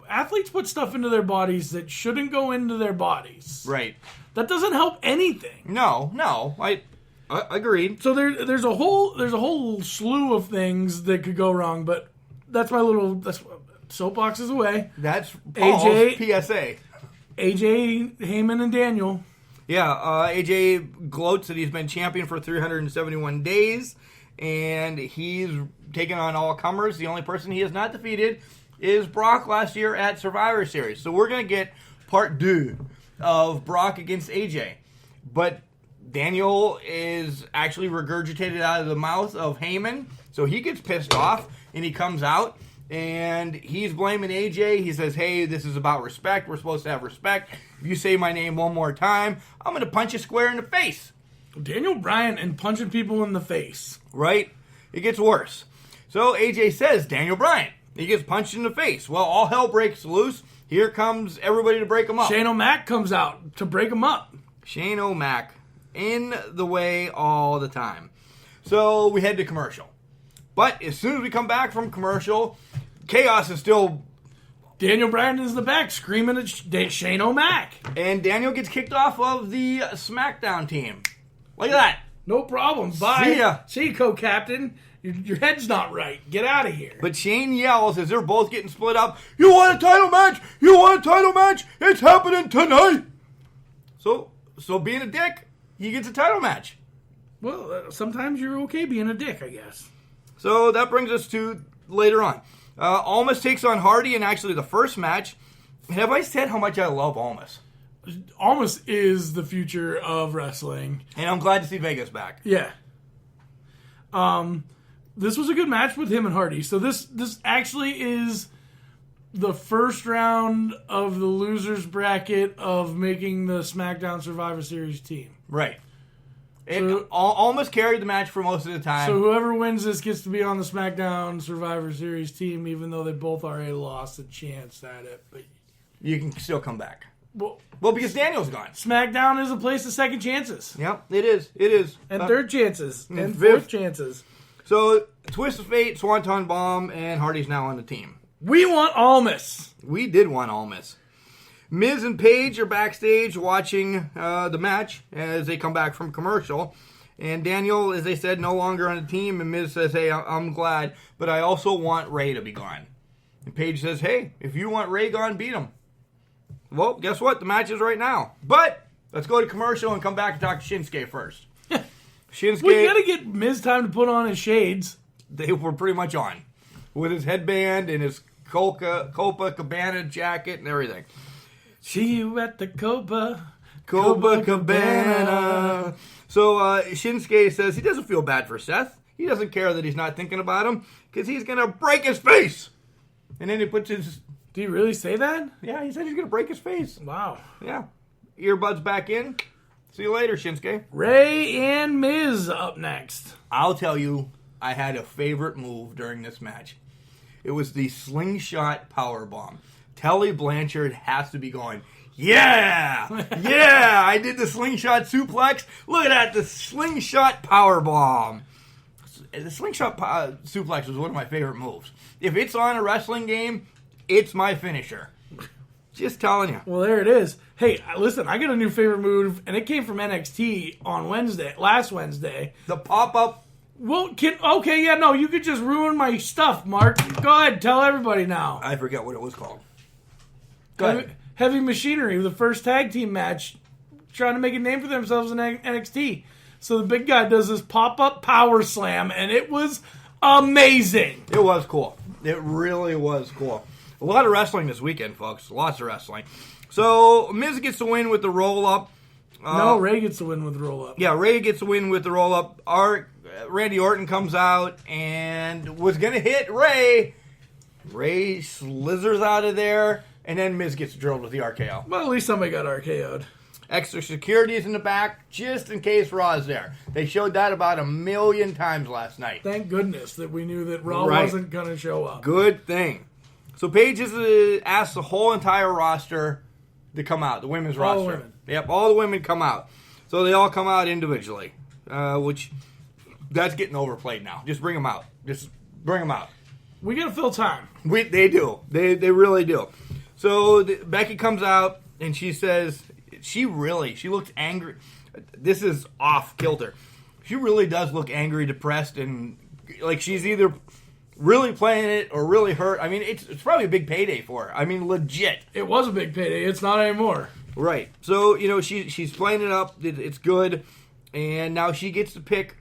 B: athletes put stuff into their bodies that shouldn't go into their bodies.
C: Right.
B: That doesn't help anything.
C: No. I agreed.
B: So there's a whole slew of things that could go wrong, but that's soapbox is away.
C: That's Paul's PSA.
B: AJ, Heyman, and Daniel.
C: Yeah, AJ gloats that he's been champion for 371 days, and he's taken on all comers. The only person he has not defeated is Brock last year at Survivor Series. So we're going to get part 2 of Brock against AJ. But Daniel is actually regurgitated out of the mouth of Heyman, so he gets pissed off, and he comes out, and he's blaming AJ. He says, hey, this is about respect. We're supposed to have respect. If you say my name one more time, I'm going to punch you square in the face.
B: Daniel Bryan and punching people in the face.
C: Right? It gets worse. So AJ says, Daniel Bryan. He gets punched in the face. Well, all hell breaks loose. Here comes everybody to break him up.
B: Shane O'Mac comes out to break him up.
C: Shane O'Mac in the way all the time. So we head to commercial. But as soon as we come back from commercial, chaos is still...
B: Daniel Bryan is in the back screaming at Shane O'Mac.
C: And Daniel gets kicked off of the SmackDown team. Look at that.
B: No problem. Bye.
C: See ya.
B: See you, co-captain. Your head's not right. Get out of here.
C: But Shane yells as they're both getting split up, you want a title match? You want a title match? It's happening tonight. So being a dick, he gets a title match.
B: Well, sometimes you're okay being a dick, I guess.
C: So that brings us to later on. Almas takes on Hardy in actually the first match. Have I said how much I love Almas?
B: Almas is the future of wrestling.
C: And I'm glad to see Vegas back.
B: Yeah. This was a good match with him and Hardy. So this actually is the first round of the losers bracket of making the SmackDown Survivor Series team.
C: Right. Almas carried the match for most of the time.
B: So whoever wins this gets to be on the SmackDown Survivor Series team, even though they both already lost a chance at it. But
C: you can still come back.
B: Well,
C: because Daniel's gone.
B: SmackDown is a place of second chances.
C: Yep, it is. It is.
B: And third chances. And
C: fifth.
B: fourth chances.
C: So, Twist of Fate, Swanton Bomb, and Hardy's now on the team.
B: We want Almas.
C: We did want Almas. Miz and Paige are backstage watching the match as they come back from commercial. And Daniel, as they said, no longer on the team. And Miz says, hey, I'm glad, but I also want Ray to be gone. And Paige says, hey, if you want Ray gone, beat him. Well, guess what? The match is right now. But let's go to commercial and come back and talk to Shinsuke first. Shinsuke...
B: Well, you got to get Miz time to put on his shades.
C: They were pretty much on. With his headband and his Copacabana jacket and everything.
B: See you at the
C: Copacabana. So Shinsuke says he doesn't feel bad for Seth. He doesn't care that he's not thinking about him because he's going to break his face. And then he puts his...
B: Did he really say that?
C: Yeah, he said he's going to break his face.
B: Wow.
C: Yeah. Earbuds back in. See you later, Shinsuke.
B: Ray and Miz up next.
C: I'll tell you, I had a favorite move during this match. It was the slingshot powerbomb. Tully Blanchard has to be going, yeah! Yeah! I did the slingshot suplex. Look at that, the slingshot powerbomb. The slingshot suplex was one of my favorite moves. If it's on a wrestling game, it's my finisher. Just telling you.
B: Well, there it is. Hey, listen, I got a new favorite move, and it came from NXT on last Wednesday.
C: The pop-up.
B: Well, you could just ruin my stuff, Mark. Go ahead, tell everybody now.
C: I forget what it was called. Go ahead.
B: Heavy Machinery, the first tag team match, trying to make a name for themselves in NXT. So the big guy does this pop-up power slam, and it was amazing.
C: It was cool. It really was cool. A lot of wrestling this weekend, folks. Lots of wrestling. So, Miz gets the win with the roll-up.
B: No, Ray gets the win with the roll-up.
C: Yeah, Ray gets the win with the roll-up. Randy Orton comes out and was going to hit Ray. Ray slithers out of there, and then Miz gets drilled with the RKO.
B: Well, at least somebody got RKO'd.
C: Extra security is in the back, just in case Raw's there. They showed that about 1 million times last night.
B: Thank goodness that we knew that Raw
C: Right.
B: wasn't going to show up.
C: Good thing. So Paige has asked the whole entire roster to come out, the women's roster.
B: All the women.
C: Yep, all the women come out. So they all come out individually, which that's getting overplayed now. Just bring them out. Just bring them out.
B: We got to fill time.
C: They do. They really do. So Becky comes out and she says she looks angry. This is off kilter. She really does look angry, depressed, and like she's either really playing it or really hurt. I mean, it's probably a big payday for her. I mean, legit.
B: It was a big payday. It's not anymore.
C: Right. So, she's playing it up. It's good. And now she gets to pick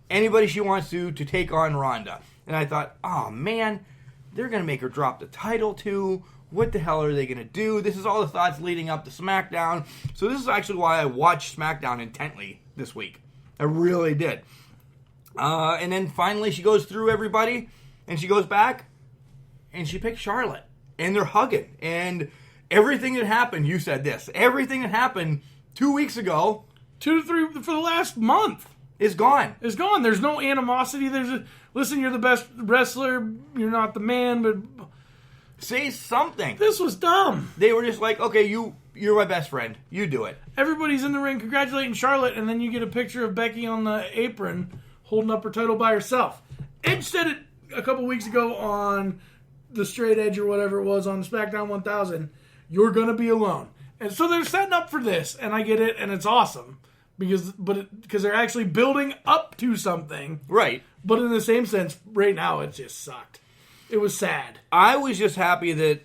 C: anybody she wants to take on Ronda. And I thought, oh, man, they're going to make her drop the title, too. What the hell are they going to do? This is all the thoughts leading up to SmackDown. So this is actually why I watched SmackDown intently this week. I really did. And then finally she goes through everybody, and she goes back, and she picks Charlotte. And they're hugging. And everything that happened, you said this, everything that happened 2 weeks ago,
B: 2 to 3 for the last month,
C: is gone.
B: is gone. There's no animosity. Listen, you're the best wrestler. You're not the man, but
C: Say something.
B: this was dumb.
C: They were just like, okay, you're my best friend. You do it.
B: Everybody's in the ring congratulating Charlotte, and then you get a picture of Becky on the apron holding up her title by herself. Edge said it a couple weeks ago on the Straight Edge or whatever it was on SmackDown 1000. You're going to be alone. And so they're setting up for this, and I get it, and it's awesome. Because they're actually building up to something.
C: Right.
B: But in the same sense, right now, it just sucked. It was sad.
C: I was just happy that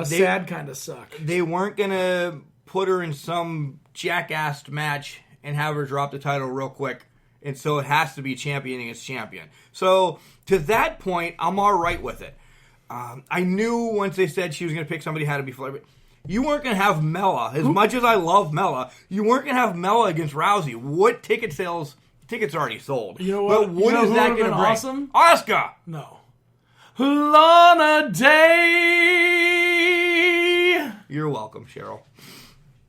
B: Sad kind of suck.
C: they weren't going to put her in some jackass match and have her drop the title real quick. And so it has to be champion against champion. So to that point, I'm all right with it. I knew once they said she was going to pick somebody who had to be Flair. You weren't going to have Mella. As much as I love Mella, you weren't going to have Mella against Rousey. What ticket sales? Tickets already sold.
B: You know what?
C: But what
B: You know
C: is
B: who
C: that
B: would've
C: going to
B: been
C: bring?
B: awesome?
C: Asuka.
B: No. Lana Day.
C: You're welcome, Cheryl.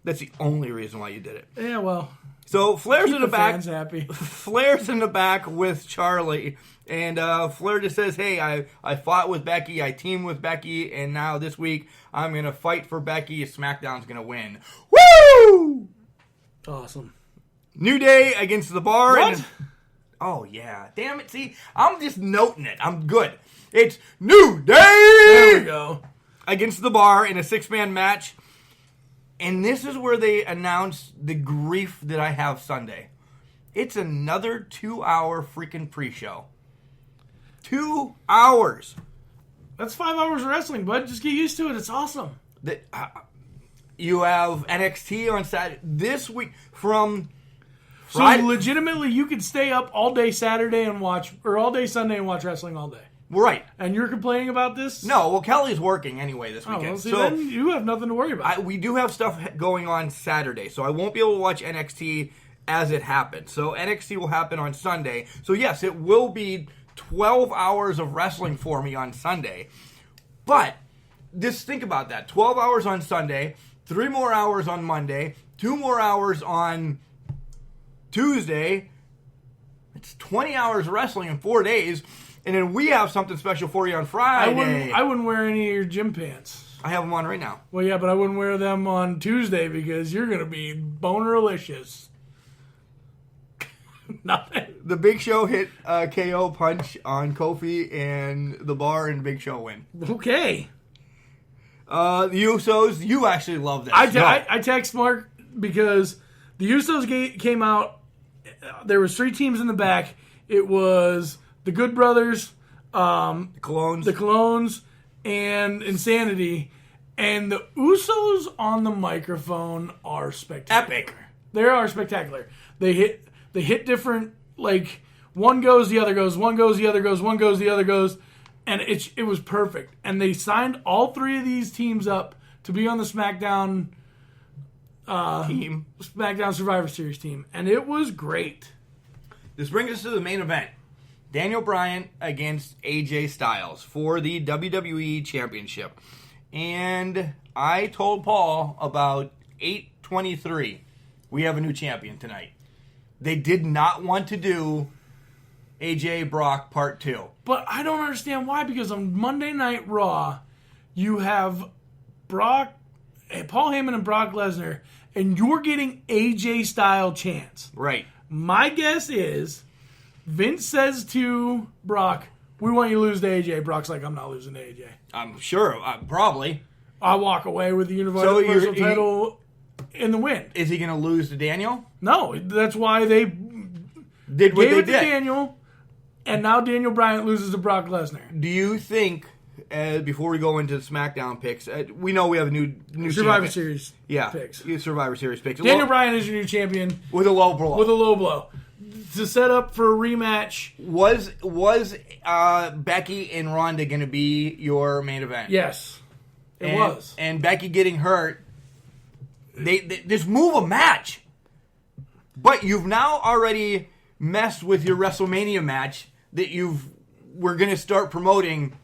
C: That's the only reason why you did it.
B: Yeah, well.
C: So Flair's
B: Keep
C: in the
B: the
C: back.
B: fans happy.
C: Flair's in the back with Charlie, and Flair just says, "Hey, I fought with Becky, I teamed with Becky, and now this week I'm gonna fight for Becky. SmackDown's gonna win. Woo!
B: Awesome.
C: New Day against the Bar.
B: What?
C: And, oh yeah, damn it! See, I'm just noting it. I'm good. It's New Day.
B: There we go.
C: Against the Bar in a 6-man match. And this is where they announce the grief that I have Sunday. It's another 2-hour freaking pre-show. 2 hours.
B: That's 5 hours of wrestling, bud. Just get used to it. It's awesome.
C: You have NXT on Saturday. This week from
B: So
C: Friday.
B: legitimately, you could stay up all day Saturday and watch, or all day Sunday and watch wrestling all day.
C: Right.
B: And you're complaining about this?
C: No, well, Kelly's working anyway this
B: Oh,
C: weekend.
B: well, see,
C: so
B: then you have nothing to worry about.
C: we do have stuff going on Saturday, so I won't be able to watch NXT as it happens. So NXT will happen on Sunday. So yes, it will be 12 hours of wrestling for me on Sunday. But just think about that. 12 hours on Sunday, 3 more hours on Monday, 2 more hours on Tuesday. It's 20 hours of wrestling in 4 days. And then we have something special for you on Friday.
B: I wouldn't wear any of your gym pants.
C: I have them on right now.
B: Well, yeah, but I wouldn't wear them on Tuesday because you're going to be boneralicious. Nothing.
C: The Big Show hit a KO punch on Kofi and the Bar, and the Big Show win.
B: Okay.
C: The Usos, you actually love this.
B: I text Mark because the Usos came out. There was 3 teams in the back. It was the Good Brothers,
C: Colognes,
B: and Insanity. And the Usos on the microphone are spectacular.
C: Epic.
B: They are spectacular. They hit different, like, one goes, the other goes, one goes, the other goes, one goes, the other goes. And it was perfect. And they signed all 3 of these teams up to be on the SmackDown
C: team.
B: SmackDown Survivor Series team. And it was great.
C: This brings us to the main event. Daniel Bryan against AJ Styles for the WWE Championship. And I told Paul about 8:23. We have a new champion tonight. They did not want to do AJ Brock Part 2.
B: But I don't understand why, because on Monday Night Raw, you have Paul Heyman and Brock Lesnar, and you're getting AJ-style chants.
C: Right.
B: My guess is Vince says to Brock, we want you to lose to AJ. Brock's like, I'm not losing to AJ.
C: I'm sure. Probably.
B: I walk away with the Universal title in the win.
C: Is he going to lose to Daniel?
B: No, that's why they
C: Did what
B: gave
C: they
B: it to
C: did.
B: Daniel, and now Daniel Bryan loses to Brock Lesnar.
C: Do you think, before we go into the SmackDown picks, we know we have a new
B: Survivor
C: champion.
B: Series picks.
C: Survivor Series picks.
B: Daniel Bryan is your new champion
C: with a low blow.
B: with a low blow to set up for a rematch.
C: Was Becky and Ronda going to be your main event?
B: Yes, it was.
C: And Becky getting hurt, they just move a match. But you've now already messed with your WrestleMania match that we're going to start promoting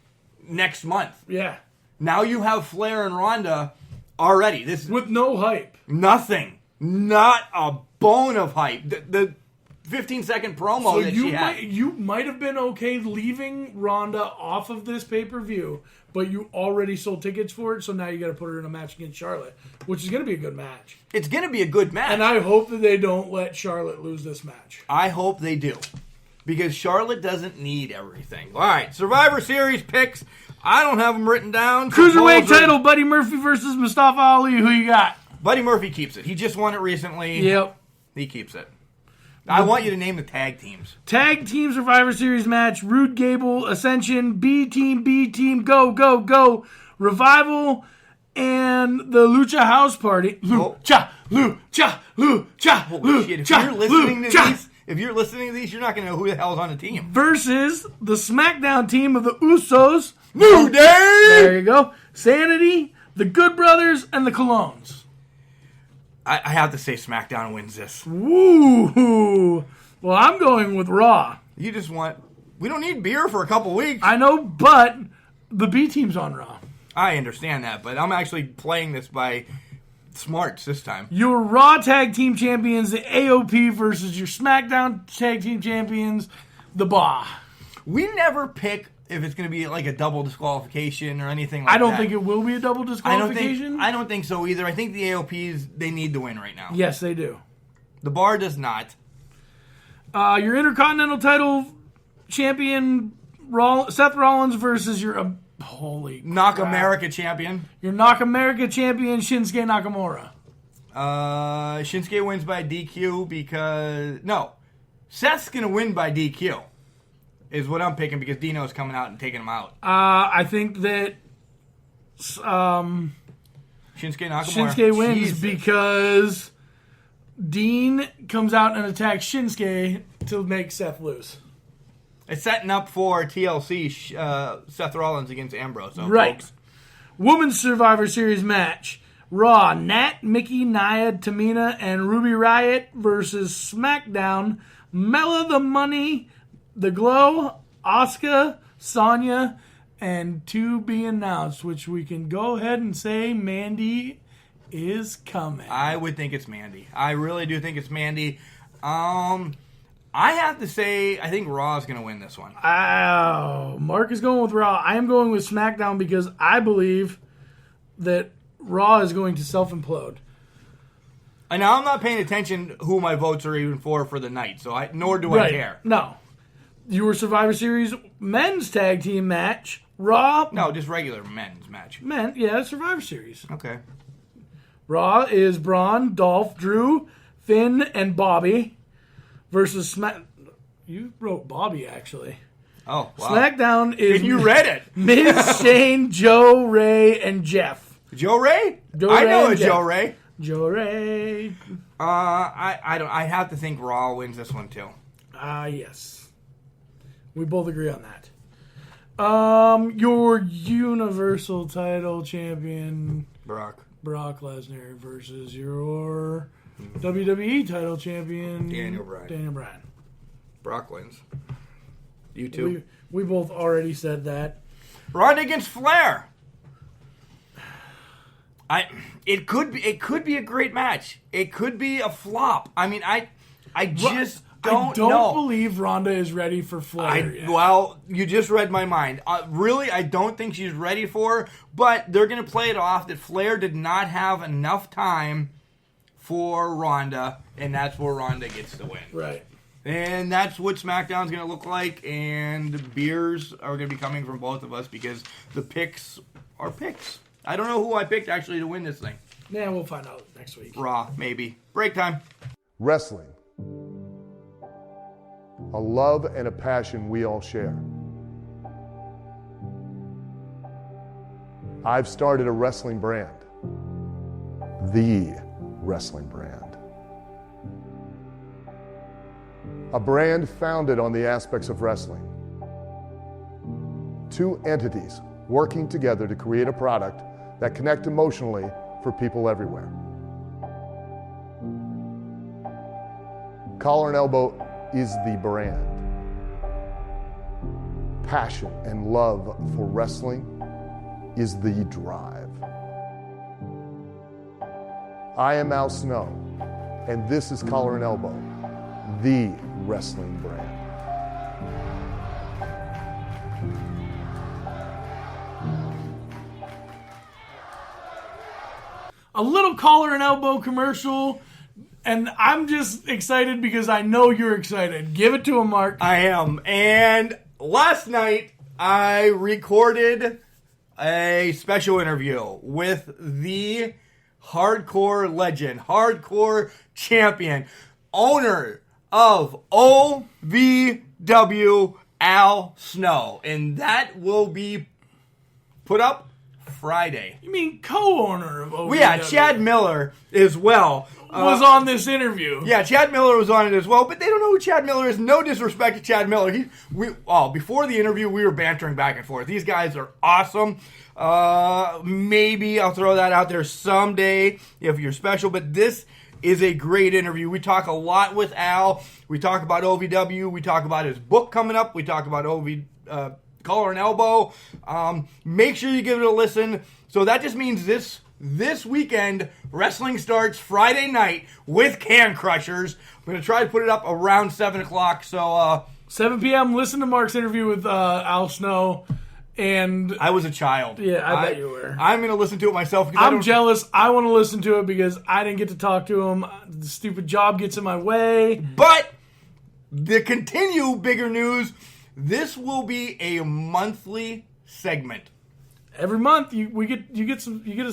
C: next month.
B: Yeah.
C: Now you have Flair and Ronda already. This
B: With no hype.
C: nothing, not a bone of hype. The 15-second promo that she had.
B: You might have been okay leaving Ronda off of this pay-per-view, but you already sold tickets for it, so now you got to put her in a match against Charlotte, which is going to be a good match.
C: It's going to be a good match.
B: And I hope that they don't let Charlotte lose this match.
C: I hope they do. Because Charlotte doesn't need everything. All right, Survivor Series picks. I don't have them written down.
B: Cruiserweight title, Buddy Murphy versus Mustafa Ali. Who you got?
C: Buddy Murphy keeps it. He just won it recently.
B: Yep.
C: He keeps it. I want you to name the tag teams.
B: Tag Team Survivor Series match. Rude Gable, Ascension, B Team, go, go, go. Revival, and the Lucha House Party. Lucha.
C: Holy shit, if you're listening to these, you're not going to know who the hell's on the team.
B: Versus the SmackDown team of the Usos.
C: New Day!
B: There you go. Sanity, the Good Brothers, and the Colognes.
C: I have to say SmackDown wins this.
B: Woo! Well, I'm going with Raw.
C: You just want... We don't need beer for a couple weeks.
B: I know, but the B team's on Raw.
C: I understand that, but I'm actually playing this by smarts this time.
B: Your Raw Tag Team Champions, the AOP, versus your SmackDown Tag Team Champions, the BA.
C: We never pick if it's going to be like a double disqualification or anything like that.
B: I don't think it will be a double disqualification.
C: I don't think so either. I think the AOPs, they need to win right now.
B: Yes, they do.
C: The bar does not.
B: Your Intercontinental title champion, Seth Rollins, versus your... holy
C: Knock
B: crap.
C: America champion.
B: Your Knock America champion, Shinsuke Nakamura.
C: Shinsuke wins by DQ because... No. Seth's going to win by DQ. Is what I'm picking because Dino's coming out and taking him out.
B: I think that
C: Shinsuke Nakamura.
B: Shinsuke wins
C: Jesus.
B: because Dean comes out and attacks Shinsuke to make Seth lose.
C: It's setting up for TLC, Seth Rollins against Ambrose. So
B: Right.
C: folks.
B: Women's Survivor Series match. Raw, Nat, Mickey, Nia, Tamina, and Ruby Riott versus SmackDown, Mella the Money, The Glow, Asuka, Sonya, and to be announced, which we can go ahead and say Mandy is coming.
C: I would think it's Mandy. I really do think it's Mandy. I have to say, I think Raw is going to win this one.
B: Oh, Mark is going with Raw. I am going with SmackDown because I believe that Raw is going to self-implode.
C: And now I'm not paying attention who my votes are even for the night, so nor do I care.
B: No. Your Survivor Series men's tag team match, Raw.
C: No, just regular men's match.
B: Survivor Series.
C: Okay.
B: Raw is Braun, Dolph, Drew, Finn, and Bobby versus Smack. You wrote Bobby, actually.
C: Oh, wow.
B: SmackDown is...
C: And you read it.
B: Miz, Shane, Joe, Ray, and Jeff.
C: Joe Ray?
B: Joe
C: I
B: Ray
C: know
B: and
C: a
B: Jeff.
C: Joe Ray.
B: Joe Ray.
C: I have to think Raw wins this one too.
B: Yes. We both agree on that. Your Universal title champion,
C: Brock
B: Lesnar, versus your WWE title champion,
C: Daniel Bryan. Brock wins. You too.
B: We both already said that.
C: Ronda against Flair. It could be a great match. It could be a flop. I mean, I just don't know.
B: I don't believe Ronda is ready for Flair yet.
C: Well, you just read my mind. Really, I don't think she's ready for her, but they're going to play it off that Flair did not have enough time for Ronda, and that's where Ronda gets the win.
B: Right.
C: And that's what SmackDown's going to look like, and the beers are going to be coming from both of us because the picks are picks. I don't know who I picked actually to win this thing.
B: Yeah, we'll find out next week.
C: Raw, maybe. Break time.
A: Wrestling. A love and a passion we all share. I've started a wrestling brand. The wrestling brand. A brand founded on the aspects of wrestling. Two entities working together to create a product that connect emotionally for people everywhere. Collar and Elbow is the brand. Passion and love for wrestling is the drive. I am Al Snow, and this is Collar and Elbow, the wrestling brand.
B: A little Collar and Elbow commercial, and I'm just excited because I know you're excited. Give it to him, Mark.
C: I am. And last night, I recorded a special interview with the hardcore legend, hardcore champion, owner of OVW, Al Snow. And that will be put up Friday.
B: You mean co-owner of OVW?
C: Well, yeah, Chad Miller as well.
B: Was on this interview.
C: Yeah, Chad Miller was on it as well, but they don't know who Chad Miller is. No disrespect to Chad Miller. Before the interview, we were bantering back and forth. These guys are awesome. Maybe I'll throw that out there someday if you're special, but this is a great interview. We talk a lot with Al. We talk about OVW. We talk about his book coming up. We talk about Collar and Elbow. Make sure you give it a listen. So that just means this weekend, wrestling starts Friday night with Can Crushers. I'm going to try to put it up around 7 o'clock. So
B: 7 p.m., listen to Mark's interview with Al Snow. And
C: I was a child.
B: Yeah, I bet you were.
C: I'm going to listen to it myself.
B: I'm jealous. I want to listen to it because I didn't get to talk to him. The stupid job gets in my way.
C: But to continue bigger news, this will be a monthly segment.
B: Every month you get a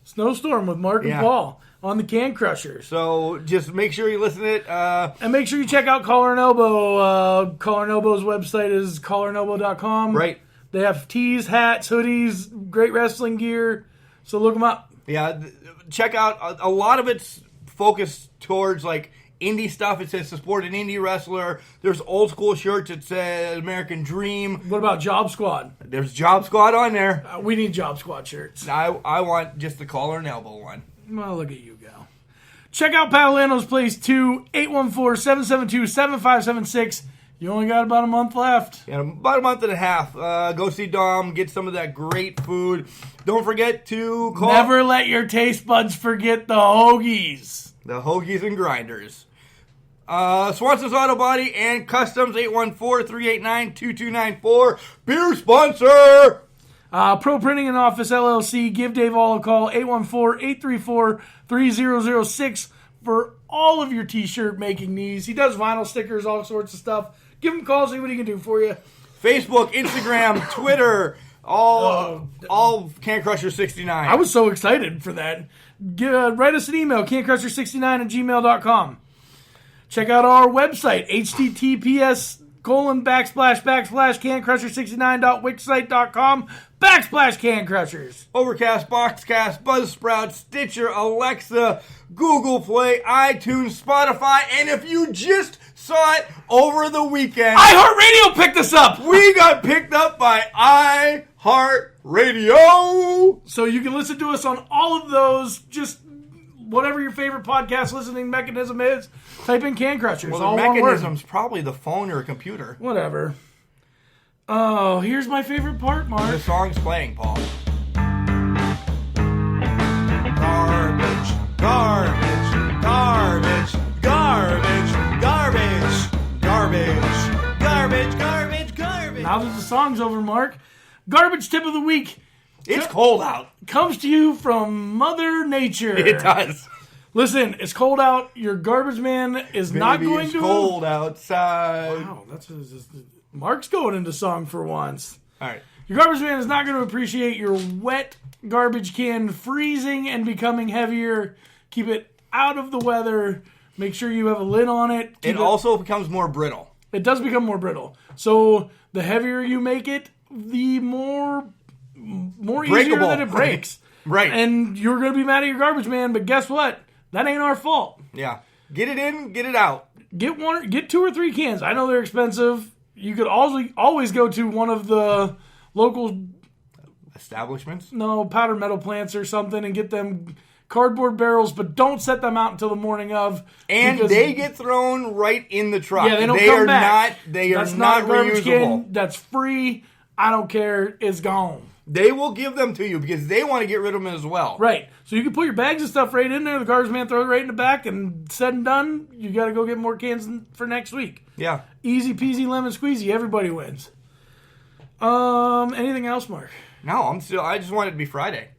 B: snowstorm with Mark and Paul on the Can Crushers.
C: So just make sure you listen to it.
B: And make sure you check out Collar and Elbow. Collar and Elbow's website is collarandelbow.com.
C: Right.
B: They have tees, hats, hoodies, great wrestling gear. So look them up.
C: Yeah, check out. A lot of it's focused towards like indie stuff. It says support an indie wrestler. There's old school shirts that says American Dream.
B: What about Job Squad?
C: There's Job Squad on there.
B: We need Job Squad shirts.
C: I want just the Collar and Elbow one.
B: Well, look at you go. Check out Paolano's Place 2, 814-772-7576. You only got about a month left.
C: Yeah, about a month and a half. Go see Dom. Get some of that great food. Don't forget to call.
B: Never let your taste buds forget the hoagies.
C: The Hoagies and Grinders. Swanson's Auto Body and Customs, 814-389-2294. Beer sponsor!
B: Pro Printing and Office LLC. Give Dave All a call, 814-834-3006 for all of your t-shirt making needs. He does vinyl stickers, all sorts of stuff. Give him a call, see what he can do for you.
C: Facebook, Instagram, Twitter, all Can Crusher 69.
B: I was so excited for that. Write us an email, cancrusher69@gmail.com. Check out our website, https://cancrusher69.wixsite.com/cancrushers.
C: Overcast, Boxcast, Buzzsprout, Stitcher, Alexa, Google Play, iTunes, Spotify, and if you just saw it over the weekend,
B: iHeartRadio picked us up.
C: We got picked up by iHeartRadio.
B: So you can listen to us on all of those. Just whatever your favorite podcast listening mechanism is, type in Can Crushers.
C: Well, the mechanism's probably the phone or a computer.
B: Whatever. Oh, here's my favorite part, Mark.
C: The song's playing, Paul. Garbage, garbage, garbage, garbage, garbage, garbage, garbage, garbage.
B: Now that the song's over, Mark, garbage tip of the week
C: It's cold out.
B: comes to you from Mother Nature.
C: It does.
B: Listen, it's cold out. Your garbage man is not
C: Maybe
B: going
C: it's
B: to.
C: cold outside.
B: Wow, Mark's going into song for once.
C: All right.
B: Your garbage man is not going to appreciate your wet garbage can freezing and becoming heavier. Keep it out of the weather. Make sure you have a lid on it.
C: It also becomes more brittle.
B: It does become more brittle. So the heavier you make it, the more easier
C: Breakable.
B: that it breaks.
C: Right.
B: And you're going to be mad at your garbage man, but guess what? That ain't our fault.
C: Yeah. Get it in, get it out.
B: Get 2 or 3 cans. I know they're expensive. You could always go to one of the local
C: Establishments?
B: powder metal plants or something and get them cardboard barrels, but don't set them out until the morning of.
C: And
B: because-
C: they get thrown right in the truck.
B: Yeah, they don't come
C: are
B: back.
C: They are
B: That's
C: not
B: a garbage
C: reusable.
B: can. That's free. I don't care. It's gone.
C: They will give them to you because they want to get rid of them as well.
B: Right. So you can put your bags and stuff right in there. The garbage man throws it right in the back, and said and done, you got to go get more cans for next week.
C: Yeah.
B: Easy peasy lemon squeezy. Everybody wins. Anything else, Mark?
C: No, I just want it to be Friday.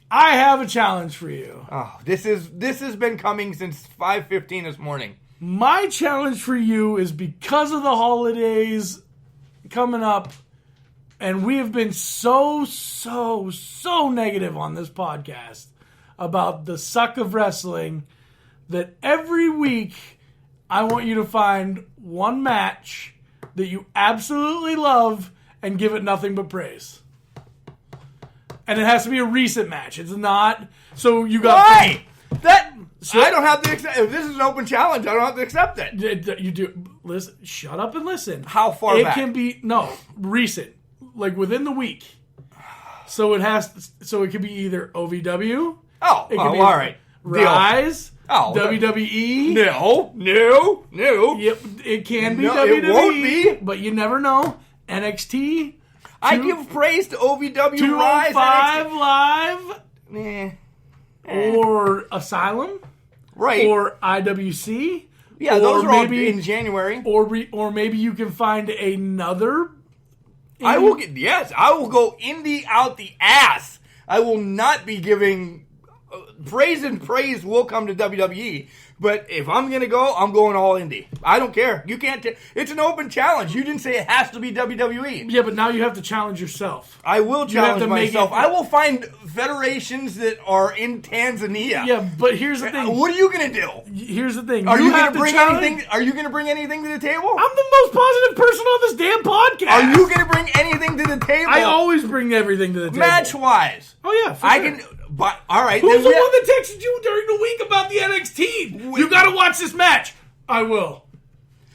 B: I have a challenge for you.
C: Oh, this has been coming since 5:15 this morning.
B: My challenge for you is because of the holidays coming up, and we have been so negative on this podcast about the suck of wrestling that every week I want you to find one match that you absolutely love and give it nothing but praise. And it has to be a recent match. It's not. So you got.
C: Why? I don't have to accept. If this is an open challenge, I don't have to accept it.
B: You do. Listen. Shut up and listen.
C: How far
B: it
C: back?
B: It can be recent, like within the week. So it has. So it could be either OVW.
C: Oh,
B: It could be
C: all right.
B: Rise.
C: Oh,
B: WWE.
C: No.
B: Yep. It can be
C: No,
B: WWE.
C: it won't be.
B: But you never know. NXT.
C: I give praise to OVW Rise.
B: 205 Live.
C: Eh.
B: Or Asylum.
C: Right.
B: Or IWC.
C: Yeah,
B: or
C: those are all
B: maybe,
C: in January.
B: Or maybe you can find another.
C: I will go indie out the ass. I will not be giving praise, and praise will come to WWE. But if I'm going to go, I'm going all indie. I don't care. You can't. It's an open challenge. You didn't say it has to be WWE.
B: Yeah, but now you have to challenge yourself.
C: I will challenge
B: to make
C: myself.
B: it-
C: I will find federations that are in Tanzania.
B: Yeah, but here's the thing.
C: What are you going to do?
B: Here's the thing.
C: Are you going
B: have
C: to bring
B: challenge-
C: anything? Are you going to bring anything to the table?
B: I'm the most positive person on this damn podcast.
C: Are you going to bring anything to the table?
B: I always bring everything to the table.
C: match wise.
B: Oh yeah, for
C: I
B: sure.
C: can. But all right.
B: Who's
C: then
B: the
C: we-
B: one that texted you during the week about the NXT? You got to watch this match. I will.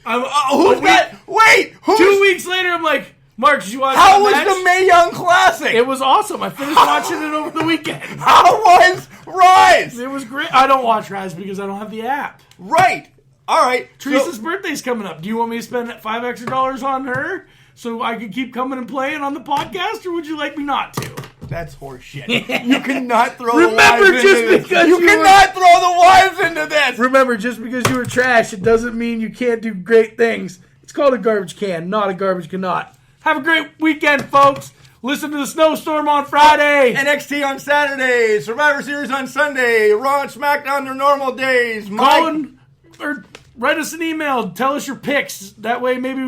C: Who's that? Wait.
B: 2 weeks later, I'm like, Mark, did you watch
C: How
B: that
C: was
B: match?
C: the Mae Young Classic?
B: It was awesome. I finished watching it over the weekend.
C: How was Rise?
B: It was great. I don't watch Rise because I don't have the app.
C: Right. All right.
B: Teresa's birthday's coming up. Do you want me to spend $5 extra on her so I can keep coming and playing on the podcast, or would you like me not to?
C: That's horseshit. You cannot throw
B: Remember,
C: the wives
B: just
C: into this.
B: because
C: You
B: you
C: cannot throw the wives into this.
B: Remember, just because you were trash, it doesn't mean you can't do great things. It's called a garbage can, not a garbage cannot. Have a great weekend, folks. Listen to the Snowstorm on Friday.
C: NXT on Saturday, Survivor Series on Sunday, Raw and SmackDown their normal days.
B: Call in or write us an email. Tell us your picks. That way, maybe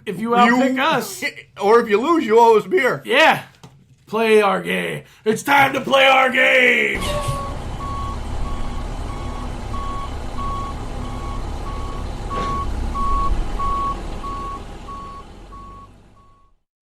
B: if you outpick us.
C: Or if you lose, you owe us beer.
B: Yeah. Play our game. It's time to play our game.